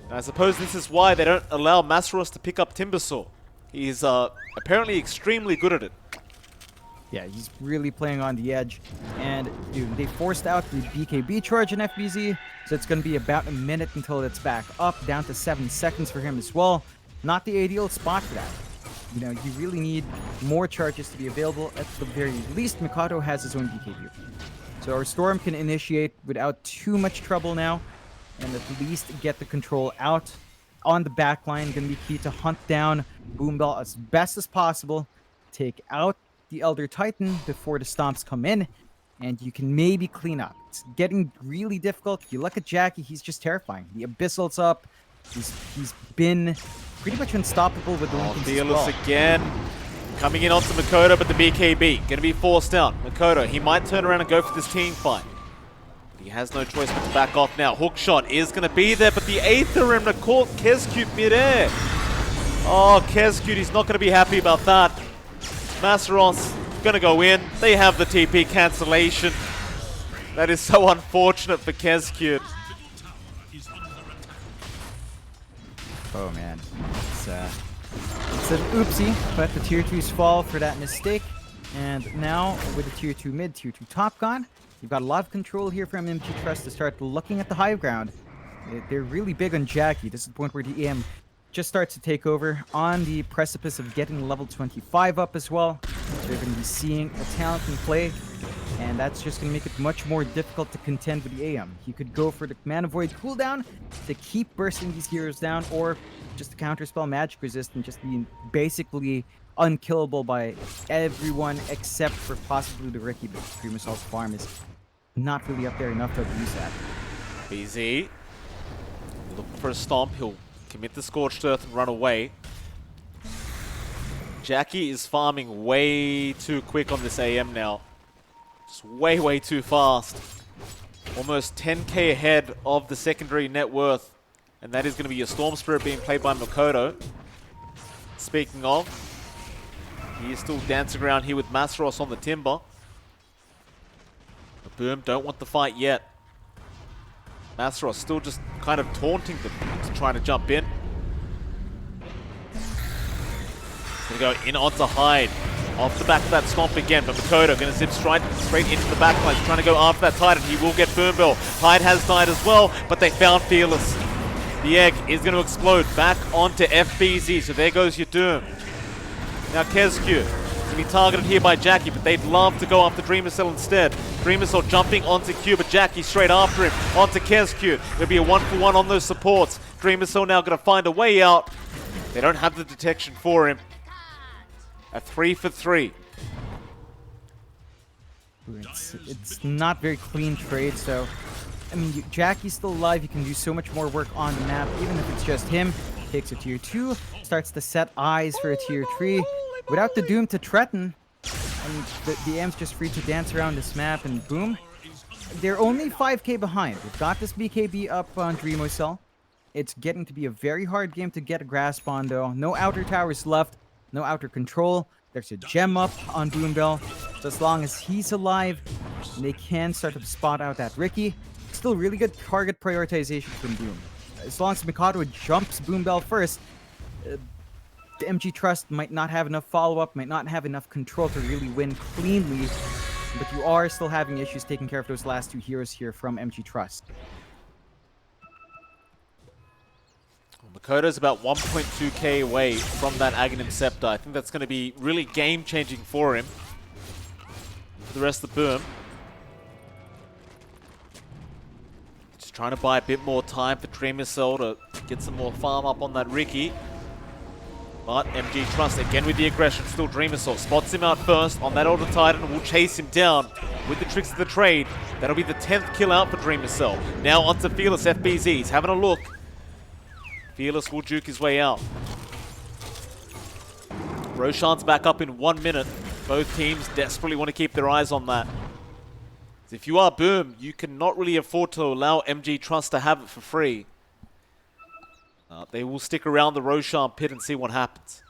And I suppose this is why they don't allow Masaros to pick up Timbersaw. He's apparently extremely good at it. Yeah, he's really playing on the edge. And, dude, they forced out the BKB charge in FBZ, so it's going to be about a minute until it's back up, down to 7 seconds for him as well. Not the ideal spot for that. You know, you really need more charges to be available. At the very least, Mikado has his own BKB. So our Storm can initiate without too much trouble now, and at least get the control out on the back line. Going to be key to hunt down Boombell as best as possible, take out the Elder Titan before the stomps come in, and you can maybe clean up. It's getting really difficult. You look at Jackie, he's just terrifying. The Abyssal's up. He's been pretty much unstoppable with the Lincolns as Fearless well. again. Coming in onto Makoto, but the BKB gonna be forced out. Makoto, he might turn around and go for this team fight. But he has no choice but to back off now. Hookshot is gonna be there, but the Aether Rim to caught Kezcute midair. Oh, Kezcute, he's not gonna be happy about that. Masaros gonna go in. They have the TP cancellation. That is so unfortunate for Kezcute. Oh man, it's an oopsie, but the tier 2s fall for that mistake. And now with the tier 2 mid, tier 2 top gone, you've got a lot of control here from MG.Trust to start looking at the high ground. They're really big on Jackie. This is the point where the EM just starts to take over on the precipice of getting level 25 up as well. So you're going to be seeing a talent in play, and that's just going to make it much more difficult to contend with the AM. You could go for the Mana Void cooldown to keep bursting these heroes down, or just to counterspell magic resist and just be basically unkillable by everyone except for possibly the Ricky, but Dream Assault's farm is not really up there enough to abuse that. BZ looking for a stomp. He'll commit the Scorched Earth and run away. Jackie is farming way too quick on this AM now. Just way too fast. Almost 10k ahead of the secondary net worth. And that is going to be a Storm Spirit being played by Makoto. Speaking of, he is still dancing around here with Masaros on the Timber. But Boom don't want the fight yet. Masaros still just kind of taunting them to try to jump in. He's going to go in onto Hyde. Off the back of that stomp again, but Makoto going to zip straight into the backline. He's trying to go after that Titan. He will get Boombill. Hyde has died as well, but they found Fearless. The egg is going to explode back onto FBZ, so there goes your Doom. Now Kezcute to be targeted here by Jackie, but they'd love to go after Dreamer Cell instead. Dreamer Cell jumping onto Q, but Jackie straight after him, onto Kezcute. There'll be a 1-for-1 on those supports. Dreamer Cell now going to find a way out. They don't have the detection for him. A 3-for-3. It's not very clean trade, so I mean, Jackie's still alive. You can do so much more work on the map, even if it's just him. Takes a tier 2, starts to set eyes for a tier 3. Without the Doom to threaten, and the Am's just free to dance around this map, and boom. They're only 5k behind. We've got this BKB up on Dreamo Cell. It's getting to be a very hard game to get a grasp on, though. No outer towers left, no outer control. There's a gem up on Boombell. So as long as he's alive, they can start to spot out that Ricky. Still really good target prioritization from Boom. As long as Mikado jumps Boombell first, the MG.Trust might not have enough follow-up, might not have enough control to really win cleanly, but you are still having issues taking care of those last 2 heroes here from MG.Trust. Makoto's about 1.2k away from that Aghanim Scepter. I think that's going to be really game-changing for him. For the rest of the Boom. Just trying to buy a bit more time for Dreamer Cell to get some more farm up on that Ricky. But MG.Trust again with the aggression. Still Dream Assault spots him out first on that Elder Titan and will chase him down with the tricks of the trade. That'll be the 10th kill out for Dream Assault. Now onto Fearless FBZ. He's having a look. Fearless will juke his way out. Roshan's back up in 1 minute. Both teams desperately want to keep their eyes on that. If you are Boom, you cannot really afford to allow MG.Trust to have it for free. They will stick around the Roshan pit and see what happens.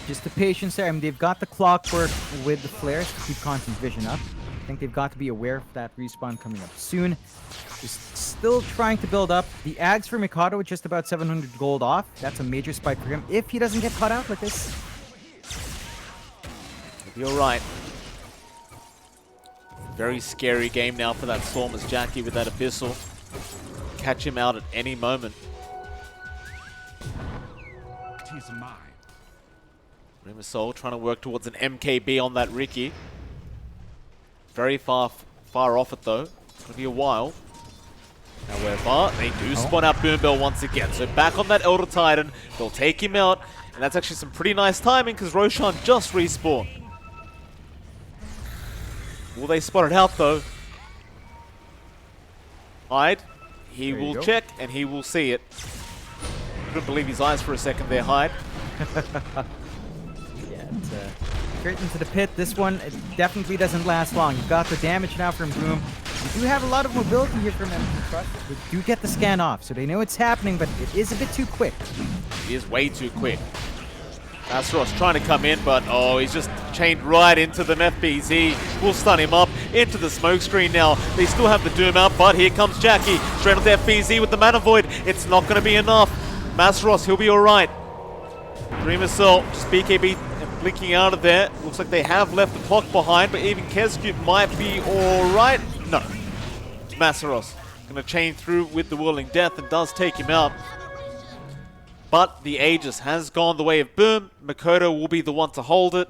Just the patience there. I mean, they've got the clockwork with the flares to keep constant vision up. I think they've got to be aware of that respawn coming up soon. Just still trying to build up. The Ags for Mikado with just about 700 gold off. That's a major spike for him if he doesn't get caught out like this. He'll be alright. Very scary game now for that Storm as Jackie with that Abyssal. Catch him out at any moment. Tis mine. Rimasol trying to work towards an MKB on that Ricky. Very far off it though. It's going to be a while. However, they do spawn out Boom Bell once again. So back on that Elder Titan. They'll take him out. And that's actually some pretty nice timing because Roshan just respawned. Will they spot it out though? Hyde. He will check and he will see it. Couldn't believe his eyes for a second there, Hyde. Yeah, it's straight into the pit. This one, it definitely doesn't last long. You've got the damage now from Boom. You do have a lot of mobility here from MG.Trust. They do get the scan off, so they know it's happening, but it is a bit too quick. He is way too quick. Astaros trying to come in, but oh, he's just chained right into the FBZ. Will stun him up into the smoke screen now. They still have the Doom out, but here comes Jackie. Straight on the FBZ with the Mana Void. It's not going to be enough. Masteros, he'll be alright. Dream Assault, just BKB blinking out of there. Looks like they have left the clock behind, but even Kezcube might be alright. No. Masteros going to chain through with the Whirling Death and does take him out. But the Aegis has gone the way of Boom. Makoto will be the one to hold it.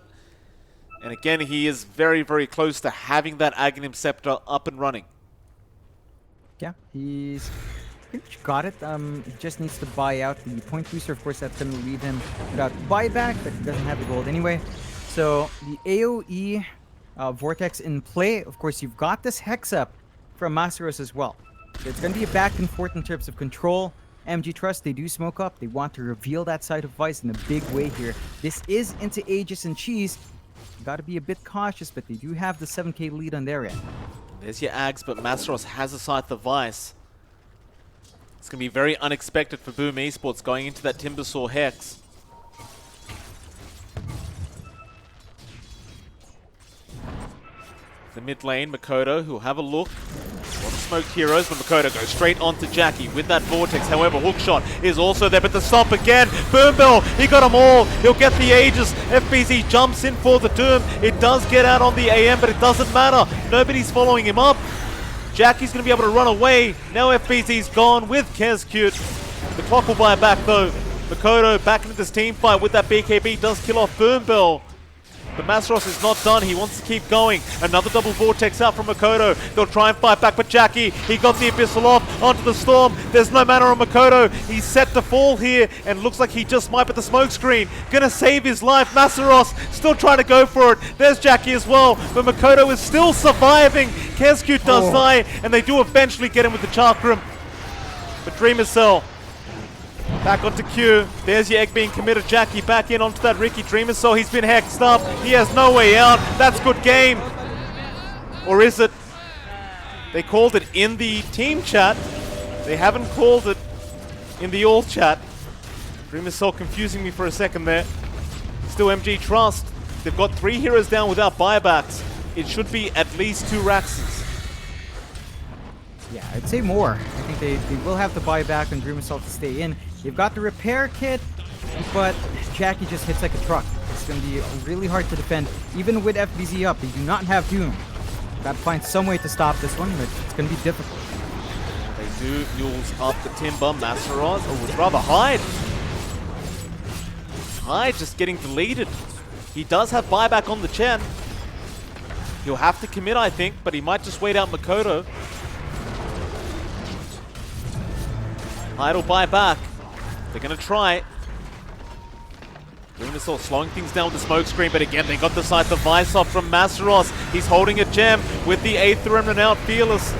And again, he is very, very close to having that Aghanim Scepter up and running. Yeah, he's pretty much got it. He just needs to buy out the point booster. Of course, that's going to leave him without buyback, but he doesn't have the gold anyway. So the AoE Vortex in play. Of course, you've got this Hex up from Masteros as well. So it's going to be a back and forth in terms of control. MG.Trust, they do smoke up. They want to reveal that side of Vice in a big way here. This is into Aegis and Cheese. You got to be a bit cautious, but they do have the 7k lead on their end. There's your Ags, but Masteros has a Scythe of Vice. It's going to be very unexpected for Boom Esports going into that Timbersaw Hex. The mid lane, Makoto, who'll have a look. A lot of smoked heroes, but Makoto goes straight onto Jackie with that Vortex. However, Hookshot is also there, but the stomp again. Boom Bell, he got them all. He'll get the Aegis. FBZ jumps in for the Doom. It does get out on the AM, but it doesn't matter. Nobody's following him up. Jackie's going to be able to run away. Now FBZ's gone with Kezcube. The clock will buy back though. Makoto back into this team fight with that BKB. Does kill off Boom Bell. But Masteros is not done. He wants to keep going. Another double Vortex out from Makoto. They'll try and fight back, but Jackie, he got the Abyssal off onto the Storm. There's no mana on Makoto. He's set to fall here, and looks like he just might at the smoke screen. Gonna save his life. Masteros still trying to go for it. There's Jackie as well, but Makoto is still surviving. Kezcube does die, and they do eventually get him with the Chakram. But Dreamer Cell back onto Q. There's your egg being committed. Jackie back in onto that Ricky Dreamer. So he's been hexed up. He has no way out. That's good game. Or is it? They called it in the team chat. They haven't called it in the all chat. Dreamer Soul confusing me for a second there. Still MG.Trust. They've got 3 heroes down without buybacks. It should be at least 2 Raxes. Yeah, I'd say more. I think they will have to buy back on Dream Assault to stay in. You've got the repair kit, but Jackie just hits like a truck. It's going to be really hard to defend. Even with FBZ up, they do not have Doom. Got to find some way to stop this one, but it's going to be difficult. They do mules up the Timber. Masteros, or would rather Hyde. Hyde just getting deleted. He does have buyback on the Chen. He'll have to commit, I think, but he might just wait out Makoto. Hyde will buy back. They're going to try it. Lunasaur slowing things down with the smoke screen, but again, they got the side device off from Masaros. He's holding a gem with the 8th remnant out. Fearless.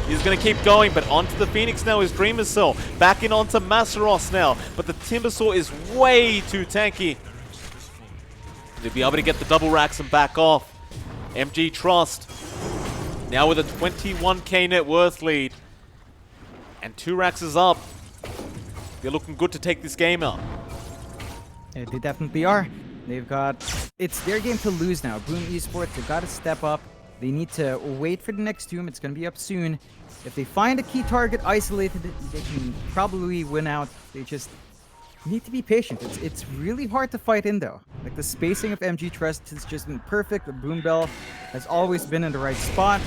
He's going to keep going, but onto the Phoenix now is Dreamer Cell. Back in onto Masaros now, but the Timbersaw is way too tanky. They'll be able to get the double racks and back off. MG.Trust now with a 21k net worth lead. And 2 racks is up. They're looking good to take this game out. Yeah, they definitely are. They've got... It's their game to lose now. Boom Esports, they've got to step up. They need to wait for the next Doom. It's going to be up soon. If they find a key target isolated, they can probably win out. They just need to be patient. It's really hard to fight in, though. Like, the spacing of MG.Trust has just been perfect. The Boom Bell has always been in the right spot.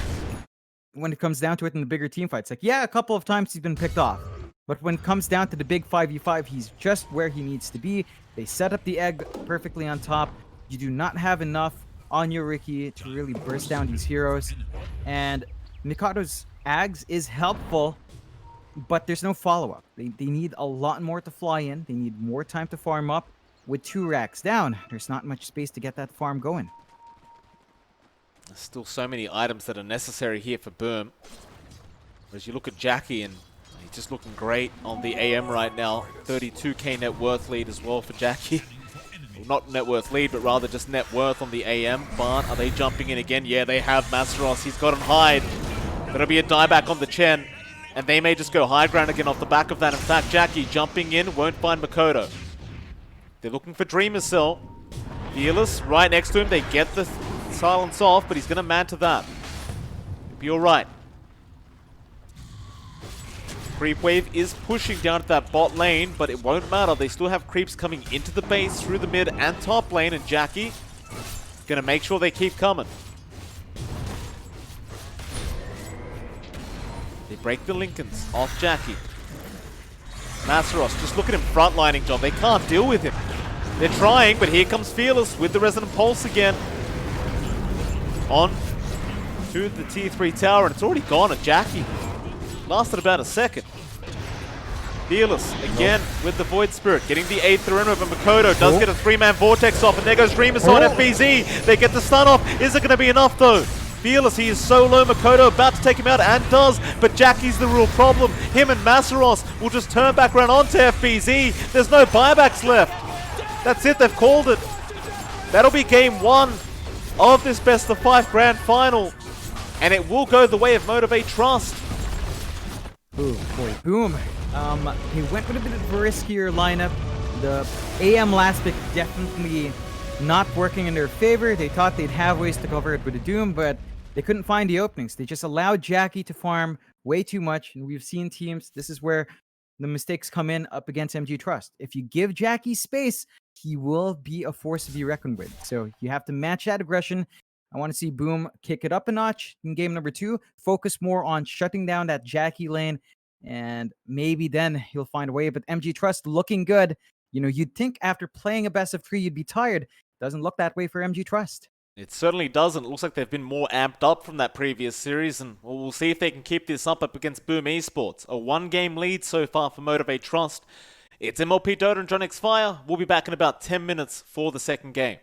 When it comes down to it in the bigger team fights, like, yeah, a couple of times he's been picked off. But when it comes down to the big 5v5, he's just where he needs to be. They set up the egg perfectly on top. You do not have enough on your Ricky to really burst down these heroes. And Mikado's Ags is helpful, but there's no follow-up. They need a lot more to fly in. They need more time to farm up. With 2 racks down, there's not much space to get that farm going. There's still so many items that are necessary here for Boom. Whereas you look at Jackie and he's just looking great on the AM right now. 32k net worth lead as well for Jackie. Well, not net worth lead, but rather just net worth on the AM. But are they jumping in again? Yeah, they have Masaros. He's got on hide. There'll be a dieback on the Chen. And they may just go high ground again off the back of that. In fact, Jackie jumping in won't find Makoto. They're looking for Dreamer Cell. Fearless right next to him. They get the silence off, but he's going to man to that. He'll be alright. Creep wave is pushing down to that bot lane, but it won't matter. They still have creeps coming into the base through the mid and top lane, and Jackie gonna make sure they keep coming. They break the Lincolns off Jackie. Masaros, just look at him frontlining, John. They can't deal with him. They're trying, but here comes Fearless with the Resonant Pulse again. On to the tier 3 tower, and it's already gone at Jackie. Lasted about a second. Fearless again with the Void Spirit, getting the 8th remnant, but Makoto does get a 3-man vortex off, and there goes Dreamer on FBZ. They get the stun off. Is it going to be enough though? Fearless, he is so low. Makoto about to take him out and does, but Jackie's the real problem. Him and Masaros will just turn back around onto FBZ. There's no buybacks left. That's it, they've called it. That'll be game 1 of this best of 5 grand final, and it will go the way of Motivate.Trust. Ooh, boy, Boom. He went with a bit of a riskier lineup. The AM last pick definitely not working in their favor. They thought they'd have ways to cover it with a Doom, but they couldn't find the openings. They just allowed Jackie to farm way too much, and we've seen teams, this is where the mistakes come in up against MG.Trust. If you give Jackie space, he will be a force to be reckoned with. So you have to match that aggression. I want to see Boom kick it up a notch in game number 2, focus more on shutting down that Jackie lane, and maybe then he'll find a way. But MG.Trust looking good. You know, you'd think after playing a best of 3, you'd be tired. Doesn't look that way for MG.Trust. It certainly doesn't. It looks like they've been more amped up from that previous series, and we'll see if they can keep this up against Boom Esports. A 1-game lead so far for Motivate.Trust. It's MLP and johnxfire. We'll be back in about 10 minutes for the second game.